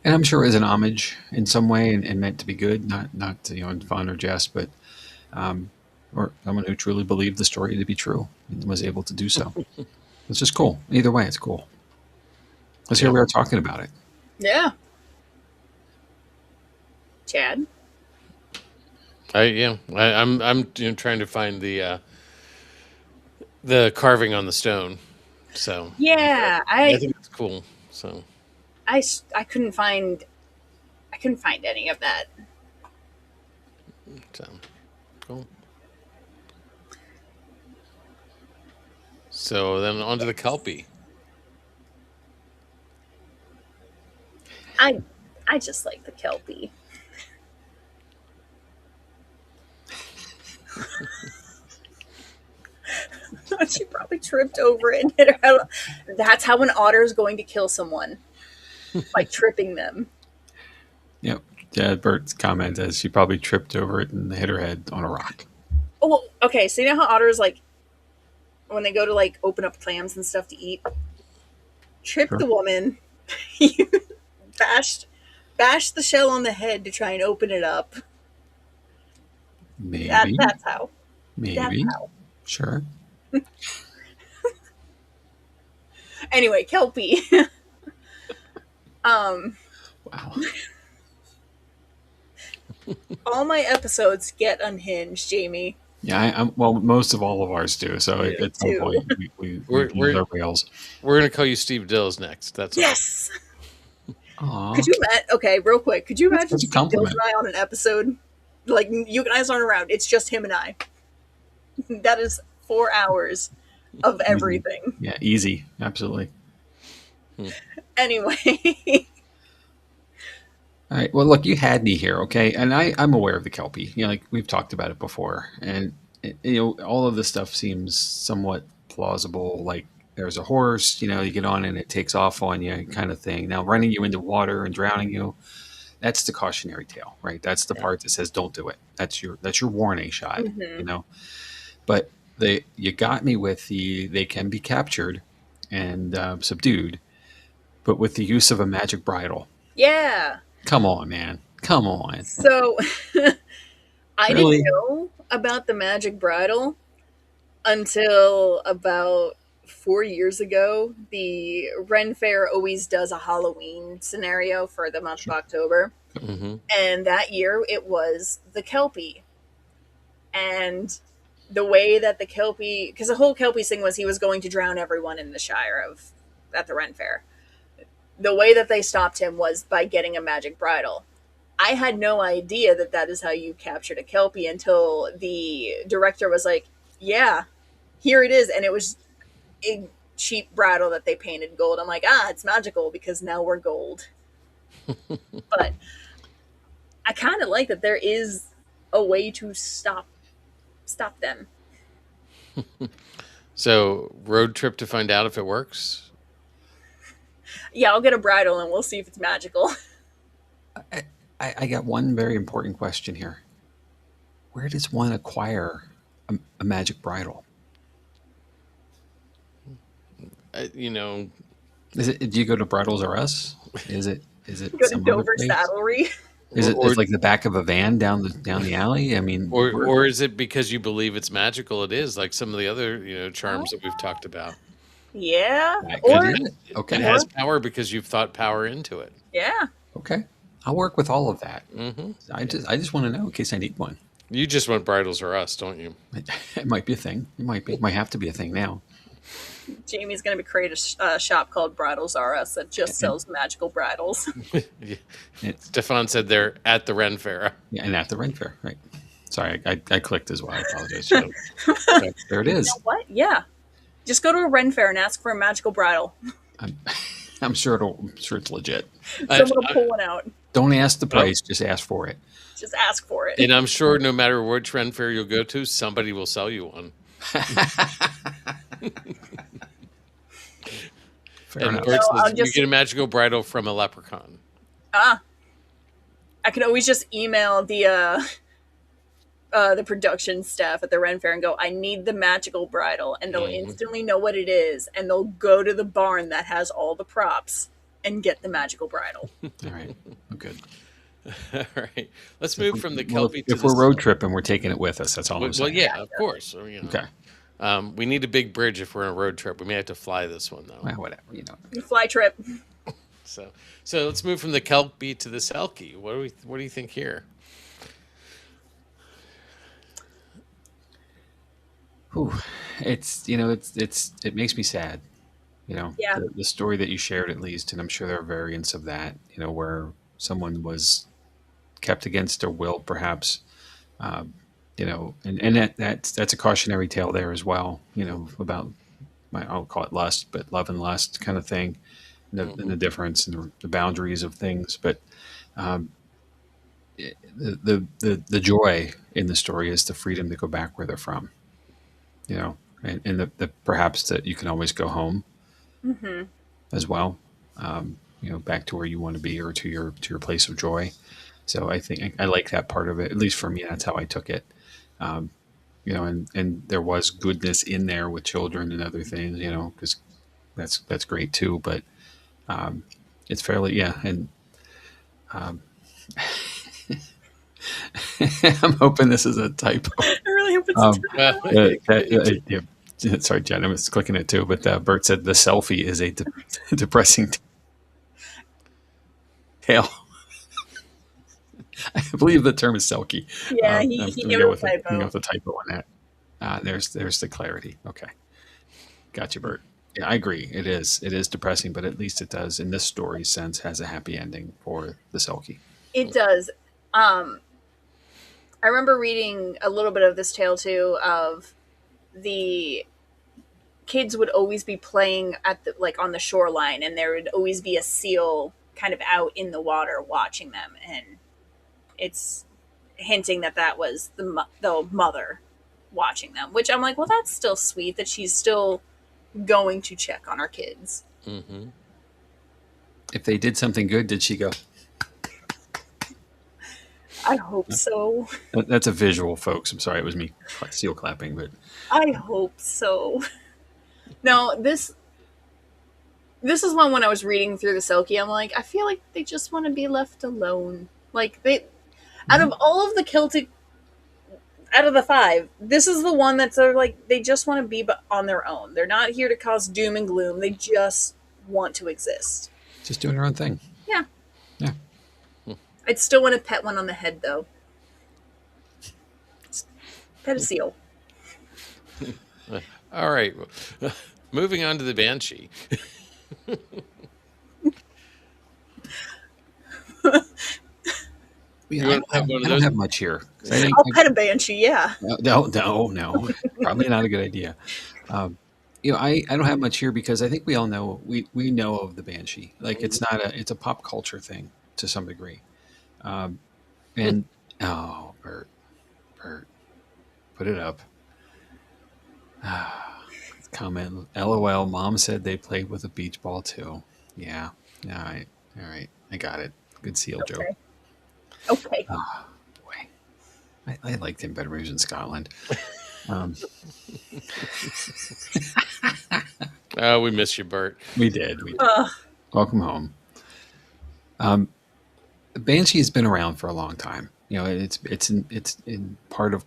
And I'm sure it is an homage in some way and meant to be good, not in fun or jest, but or someone who truly believed the story to be true and was able to do so. It's just cool. Either way, it's cool. Let's hear Yeah. we are talking about it. Yeah. Chad. I'm trying to find the carving on the stone. So Yeah, I think it's cool. So I couldn't find any of that. so cool. So then on to the Kelpie. I just like the Kelpie. She probably tripped over it and hit her head. That's how an otter is going to kill someone, by tripping them. Yep. Yeah, Bert's comment is she probably tripped over it and hit her head on a rock. Oh, well, okay. So you know how otters, like, when they go to like open up clams and stuff to eat, trip Sure. the woman, you bash the shell on the head to try and open it up. Maybe. That's how. Maybe. That's how. Sure. Anyway, Kelpie. Wow. All my episodes get unhinged, Jamie. Yeah, I'm well. Most of all of ours do. So Me at some too. point, we We're- lose our rails. We're going to call you Steve Dills next. That's Yes. Aw. Could you okay, real quick? Could you imagine That's a Steve Dills compliment. and I on an episode? Like, you guys aren't around. It's just him and I. That is 4 hours of everything. Yeah, easy. Absolutely. Anyway. All right. Well, look, you had me here, okay? And I'm aware of the Kelpie. You know, like we've talked about it before, and you know, all of this stuff seems somewhat plausible. Like there's a horse, you know, you get on and it takes off on you, kind of thing. Now, running you into water and drowning you, that's the cautionary tale, right? That's the part that says don't do it. That's your warning shot, Mhm. you know. But you got me with they can be captured and subdued, but with the use of a magic bridle. Yeah. Come on, man. Come on. So I Really? didn't know about the magic bridle until about 4 years ago. The Ren Fair always does a Halloween scenario for the month of October. Mm-hmm. And that year it was the Kelpie. And the way that the Kelpie, because the whole Kelpie thing was he was going to drown everyone in the Shire at the Ren Fair. The way that they stopped him was by getting a magic bridle. I had no idea that that is how you captured a Kelpie until the director was like, yeah, here it is. And it was a cheap bridle that they painted gold. I'm like, it's magical because now we're gold. But I kind of like that there is a way to stop them. So road trip to find out if it works. Yeah, I'll get a bridle and we'll see if it's magical. I got one very important question here. Where does one acquire a magic bridle? You know, Is it? Do you go to Bridles R Us? Is it? Go to some other Dover place? Saddlery. Is it Or- it's like the back of a van down the alley? I mean, or is it because you believe it's magical? It is like some of the other charms that we've talked about. Yeah. That could Or, be it. Okay. It has power because you've thought power into it. yeah. Okay. I'll work with all of that. Mm-hmm. I just want to know in case I need one. You just want bridles or us, don't you? It might be a thing. It might be. It might have to be a thing now. Jamie's going to create a shop called Bridles R Us that just sells magical bridles. It's Stefan said they're at the Ren Fair. yeah, and at the Ren Fair, right? Sorry, I clicked as well. I apologize. So, there it You is. know what? Yeah. Just go to a Ren Fair and ask for a magical bridle. I'm sure it's legit. Someone will pull one out. Don't ask the price, just ask for it. Just ask for it. And I'm sure no matter which Ren Fair you'll go to, somebody will sell you one. Fair And enough. Bert No, says, I'm just- you get a magical bridle from a leprechaun. I could always just email the production staff at the Ren Fair and go, I need the magical bridle, and they'll Mhm. instantly know what it is, and they'll go to the barn that has all the props and get the magical bridle. All right, I'm good. All right. Let's move from the Well, Kelpie to if the we're road tripping, we're taking it with us. That's all I'm Well, saying. yeah, of course. Okay. We need a big bridge if we're on a road trip. We may have to fly this one though. Well, whatever. You know. Fly trip. So let's move from the Kelpie to the Selkie. What do you think here? Whew. It makes me sad. You know, Yeah. the story that you shared at least, and I'm sure there are variants of that. You know, where someone was kept against their will, perhaps. You know, and that's a cautionary tale there as well. You know, about I'll call it lust, but love and lust kind of thing, and the difference and the boundaries of things. But um, the joy in the story is the freedom to go back where they're from, you know, and the perhaps that you can always go home Mm-hmm. as well, back to where you want to be or to your place of joy. So I think I like that part of it. At least for me, that's how I took it. Um, and there was goodness in there with children and other things, because that's great too. But um, it's fairly, yeah. And um, I'm hoping this is a typo. I really hope it's Um, a yeah, sorry, Jen, I was clicking it too. But Bert said the selfie is a depressing tale. I believe the term is selkie. Yeah, I'm he going to gave go it with a typo. a typo on that. There's the clarity. Okay, got you, Bert. Yeah, I agree. It is. It is depressing, but at least it does, in this story sense, has a happy ending for the Selkie. It does. I remember reading a little bit of this tale too of the kids would always be playing at the like on the shoreline, and there would always be a seal kind of out in the water watching them, and it's hinting that that was the mother watching them, which I'm like, well, that's still sweet that she's still going to check on our kids. Mm-hmm. If they did something good, did she go? I hope so. That's a visual, folks. I'm sorry, it was me seal clapping, but I hope so. No, this is one when I was reading through the Selkie, I'm like, I feel like they just want to be left alone. Like they, out of all of the Celtic, out of the five, this is the one that's sort of like they just want to be on their own. They're not here to cause doom and gloom. They just want to exist. just doing her own thing. Yeah. Yeah. I'd still want to pet one on the head though. Just pet a seal. All right. Moving on to the Banshee. I don't have much here. I'll pet a banshee, yeah. No, probably not a good idea. I don't have much here because I think we all know we know of the Banshee. Like it's a pop culture thing to some degree. And oh, Bert, put it up. Comment. LOL. Mom said they played with a beach ball too. Yeah. All right. All right. I got it. Good seal joke. Okay. Oh, boy. I liked him better when he was in Scotland. Oh, we miss you, Bert. We did. Welcome home. Banshee has been around for a long time. It's in part of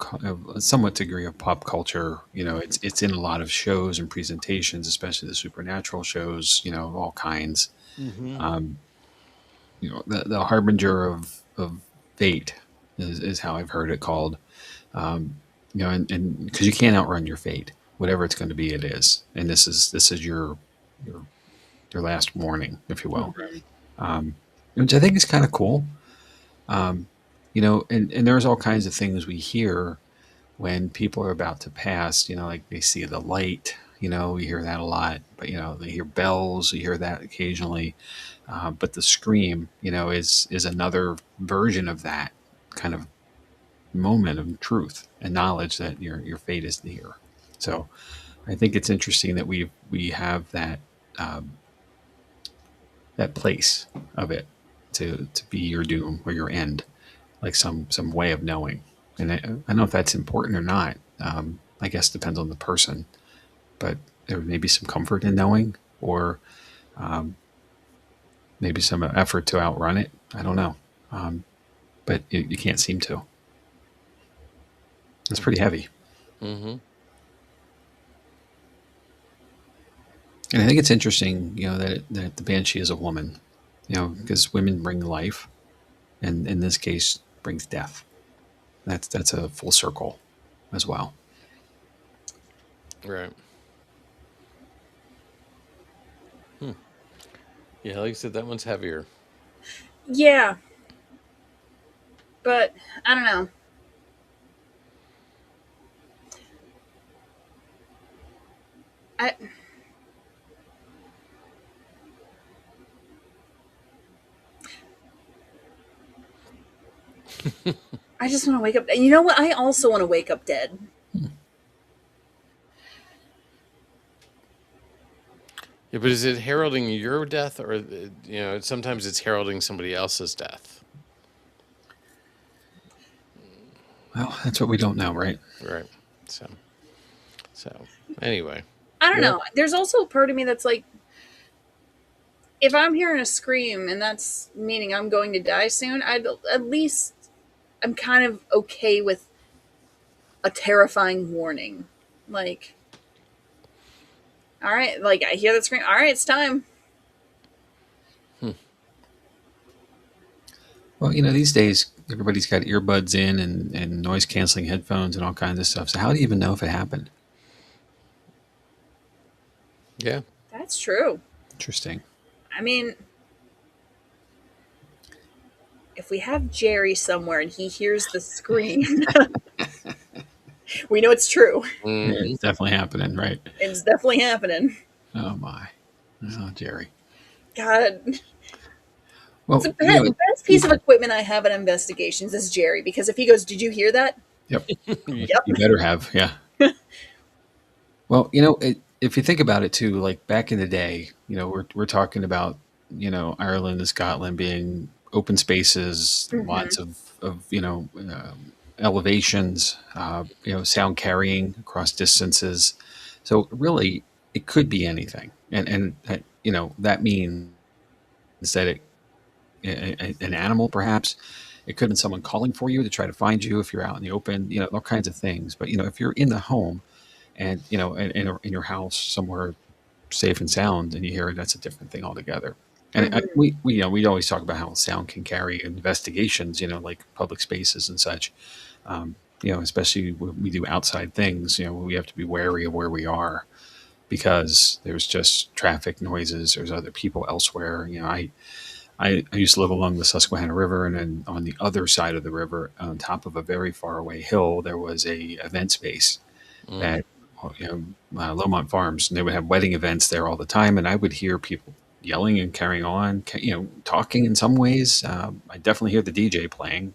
a somewhat degree of pop culture. It's in a lot of shows and presentations, especially the supernatural shows. Of all kinds. Mm-hmm. The harbinger of fate is how I've heard it called. And because you can't outrun your fate, whatever it's going to be, it is. And this is your last warning, if you will. Mm-hmm. Which I think is kind of cool. And there's all kinds of things we hear when people are about to pass, like they see the light, we hear that a lot, but, they hear bells, you hear that occasionally. But the scream, is another version of that kind of moment of truth and knowledge that your fate is near. So I think it's interesting that we have that, that place of it to be your doom or your end, like some way of knowing. And I don't know if that's important or not. I guess depends on the person, but there may be some comfort in knowing, or maybe some effort to outrun it. I don't know, but you can't seem to. It's pretty heavy. Mm-hmm. And I think it's interesting, that the Banshee is a woman, because women bring life, and in this case, brings death. That's a full circle, as well. Right. Yeah, like I said, that one's heavier. Yeah. But I don't know. I just want to wake up. You know what? I also want to wake up dead. Yeah, but is it heralding your death, or sometimes it's heralding somebody else's death? Well, that's what we don't know, right? Right. So anyway. I don't Well, know. There's also a part of me that's like, if I'm hearing a scream and that's meaning I'm going to die soon, at least I'm kind of okay with a terrifying warning. Like, all right, like I hear that scream. All right, it's time. Well, these days everybody's got earbuds in and noise canceling headphones and all kinds of stuff. So how do you even know if it happened? yeah. That's true. Interesting. I mean, if we have Jerry somewhere and he hears the scream, we know it's true. Yeah, Hmm. it's definitely happening, right? It's definitely happening. Oh my. Oh, Jerry. God, it's Well, the best piece of equipment I have in investigations is Jerry, because if he goes, "Did you hear that?" yep. Yep. You better have, yeah. Well, if you think about it too, like back in the day, we're talking about, Ireland and Scotland being open spaces, Mm-hmm. lots of elevations, sound carrying across distances. So really, it could be anything, and that means that an animal perhaps. It could have been someone calling for you to try to find you if you're out in the open, all kinds of things. But if you're in the home and in your house somewhere safe and sound and you hear it, that's a different thing altogether. And Mm-hmm. we always talk about how sound can carry investigations, like public spaces and such. um, Especially when we do outside things, we have to be wary of where we are because there's just traffic noises, there's other people elsewhere. I used to live along the Susquehanna River, and then on the other side of the river, on top of a very far away hill, there was a event space Hmm. that Lomont Farms, and they would have wedding events there all the time, and I would hear people yelling and carrying on, talking in some ways. I definitely hear the DJ playing,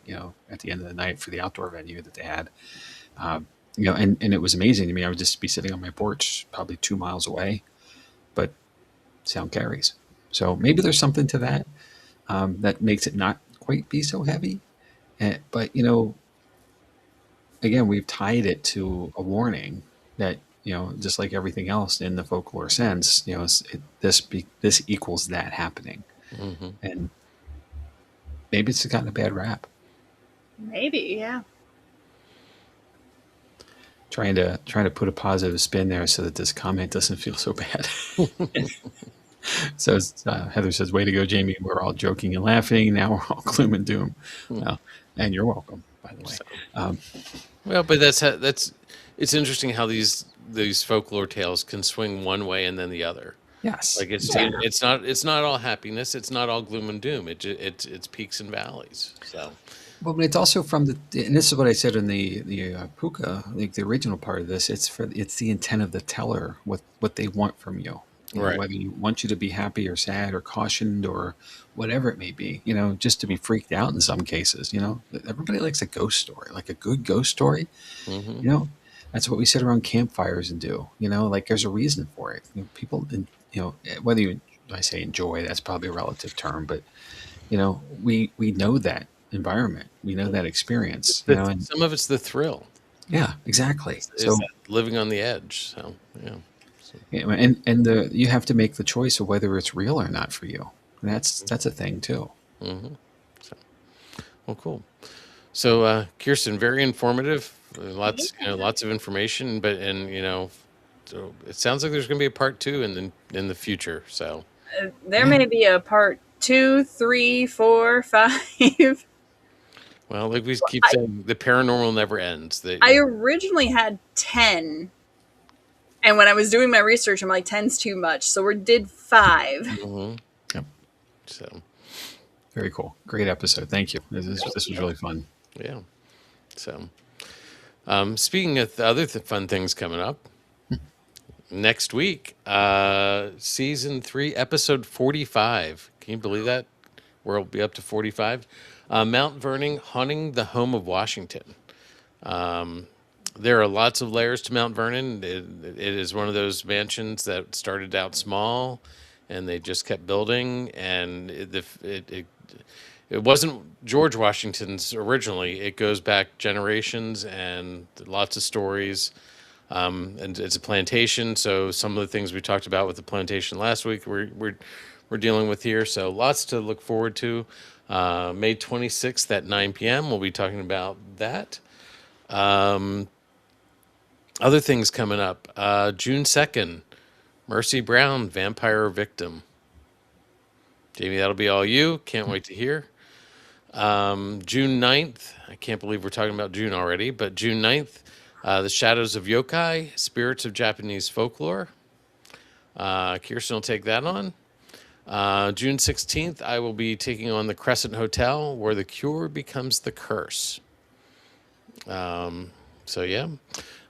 at the end of the night for the outdoor venue that they had. Um, and it was amazing to me. I would just be sitting on my porch, probably 2 miles away, but sound carries. So maybe there's something to that that makes it not quite be so heavy. But again, we've tied it to a warning that just like everything else in the folklore sense, this equals that happening, Hmm. and maybe it's gotten a bad rap. Maybe, yeah. Trying to put a positive spin there so that this comment doesn't feel so bad. So Heather says, "Way to go, Jamie. We're all joking and laughing. Now we're all gloom and doom." Well, and you're welcome, by the way. So, Um, well, but that's it's interesting how these folklore tales can swing one way and then the other. yes, Like exactly. it's not all happiness. It's not all gloom and doom. It's peaks and valleys. So Well, but it's also from and this is what I said in the puka, like the original part of this. It's the intent of the teller, what they want from you. right. Whether you want you to be happy or sad or cautioned or whatever it may be. Just to be freaked out in some cases. Everybody likes a ghost story, like a good ghost story. Hmm. You know, that's what we sit around campfires and do. Like there's a reason for it. People, whether you I say enjoy, that's probably a relative term, but we know that environment, we know that experience, and Some of it's the thrill. yeah, exactly. Is So that living on the edge. So yeah. So, and you have to make the choice of whether it's real or not for you. And that's a thing too. hmm so well, cool. So Kirsten, very informative. Yeah. Lots of information, so it sounds like there's going to be a part two in the future. So There Yeah, may be a part 2, 3, 4, 5. well, like we keep I, saying, the paranormal never ends. I originally had 10, and when I was doing my research, I'm like, 10's too much. So we did 5. Mhm. yep. So Very cool, great episode. Thank you. Thank This was you. really fun. yeah. So speaking of the other fun things coming up next week, season 3, episode 45. Can you believe that? where it'll be up to 45. Mount Vernon, haunting the home of Washington. There are lots of layers to Mount Vernon. It is one of those mansions that started out small, and they just kept building. And it wasn't George Washington's originally. It goes back generations and lots of stories. And it's a plantation, so some of the things we talked about with the plantation last week, we're dealing with here. So lots to look forward to. May 26th at 9 p.m. We'll be talking about that. Other things coming up. June 2nd, Mercy Brown, Vampire Victim. Jamie, that'll be all you. Can't wait to hear. June 9th, I can't believe we're talking about June already, but June 9th, The Shadows of Yokai, Spirits of Japanese Folklore. Kirstin will take that on. June 16th, I will be taking on the Crescent Hotel, where the cure becomes the curse. So yeah.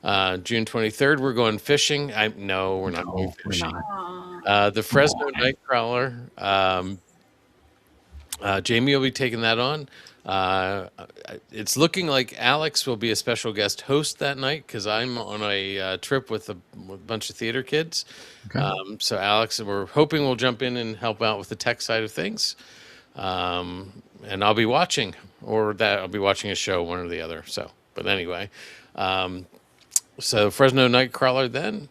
June 23rd, we're going fishing. No, we're not going fishing. We're not. The Fresno Nightcrawler. Jamie will be taking that on. It's looking like Alex will be a special guest host that night because I'm on a trip with a bunch of theater kids. Okay. So Alex, we're hoping will jump in and help out with the tech side of things. And I'll be watching, I'll be watching a show, one or the other. So, but anyway, so Fresno Nightcrawler then.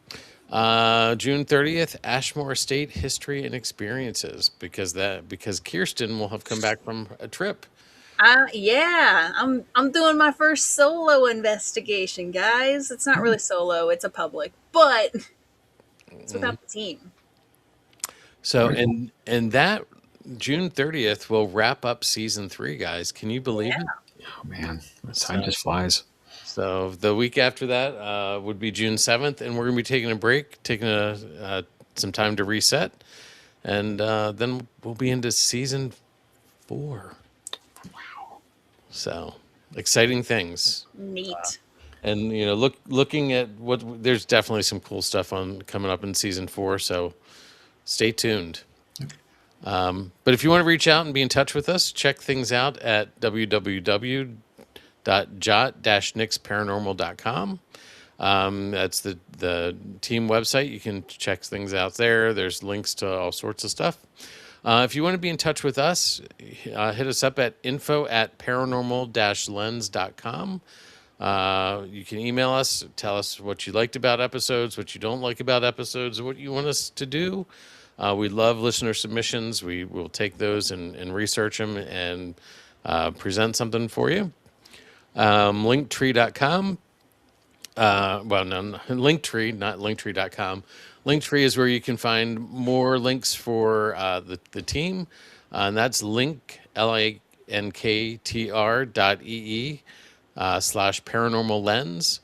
June 30th, Ashmore Estate History and Experiences, because Kirstin will have come back from a trip. Yeah, I'm doing my first solo investigation, guys. It's not really solo; it's a public, but it's without the team. So and that June 30th will wrap up season 3, guys. Can you believe it? Oh man, time just flies. So the week after that would be June 7th, and we're going to be taking a break, taking some time to reset, and then we'll be into season 4. Wow. So exciting things. Neat. And looking at there's definitely some cool stuff coming up in season 4. So stay tuned. But if you want to reach out and be in touch with us, check things out at www.jot-nixparanormal.com. That's the team website. You can check things out there. There's links to all sorts of stuff. If you want to be in touch with us, hit us up at info@paranormal-lens.com. You can email us, tell us what you liked about episodes, what you don't like about episodes, what you want us to do. We love listener submissions. We will take those and research them and present something for you. Linktree.com. Linktree, not linktree.com. Linktree is where you can find more links for the team. And that's linktr.ee/paranormal lens.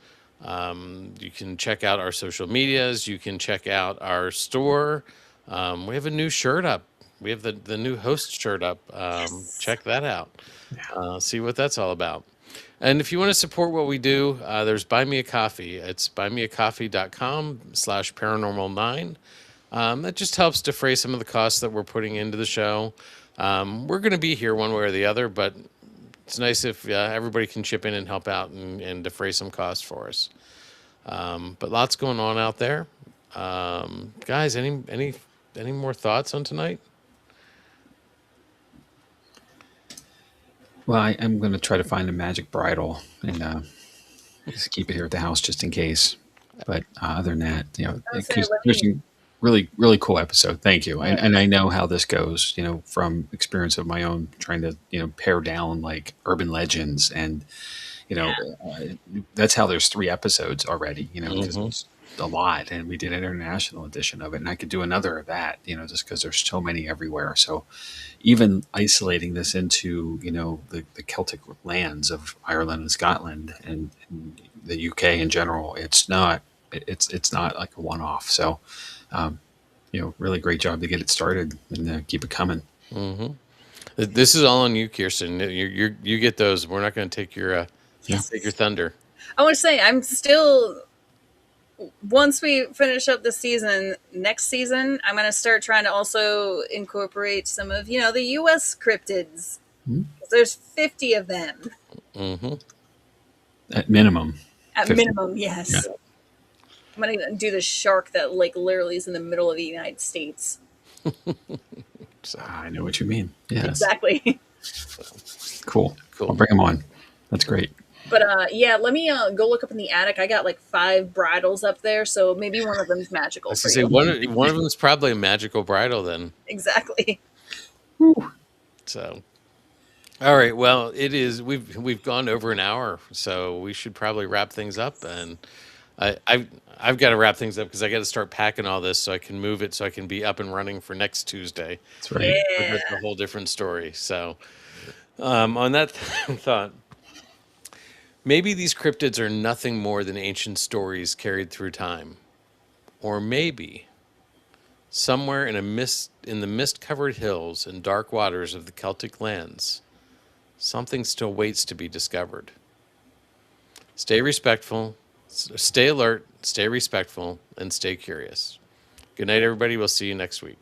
You can check out our social medias. You can check out our store. We have a new shirt up. We have the new host shirt up. Yes. Check that out. See what that's all about. And if you want to support what we do, there's Buy Me a Coffee. It's buymeacoffee.com/paranormal9. That just helps defray some of the costs that we're putting into the show. We're going to be here one way or the other, but it's nice if everybody can chip in and help out and defray some costs for us. But lots going on out there. Guys, any more thoughts on tonight? Well, I'm going to try to find a magic bridle and just keep it here at the house just in case. But other than that, Christian, really, really cool episode. Thank you. Yeah. And I know how this goes, from experience of my own, trying to, pare down like urban legends. And, that's how there's 3 episodes already, because it's a lot. And we did an international edition of it. And I could do another of that, just because there's so many everywhere. So even isolating this into, the Celtic lands of Ireland and Scotland and the UK in general, it's not like a one-off. So, really great job to get it started and keep it coming. Mm-hmm. This is all on you, Kirstin. You get those. We're not going to take your thunder. I want to say I'm still once we finish up the season, next season, I'm going to start trying to also incorporate some of, the U.S. cryptids. Hmm? There's 50 of them. Mm-hmm. At minimum. At 50. minimum, yes. Yeah. I'm going to do the shark that, literally is in the middle of the United States. So, I know what you mean. Yes. Exactly. Cool. I'll bring them on. That's great. But let me go look up in the attic. I got 5 bridles up there, so maybe one of them's magical. I was going to say, one of them's probably a magical bridle then. Exactly. Whew. So, all right. Well, it is. We've gone over an hour, so we should probably wrap things up. And I've got to wrap things up because I got to start packing all this so I can move it so I can be up and running for next Tuesday. That's right. Yeah. That's a whole different story. So, on that thought, maybe these cryptids are nothing more than ancient stories carried through time, or maybe somewhere in the mist-covered hills and dark waters of the Celtic lands, something still waits to be discovered. Stay respectful, stay alert, stay respectful, and stay curious. Good night, everybody. We'll see you next week.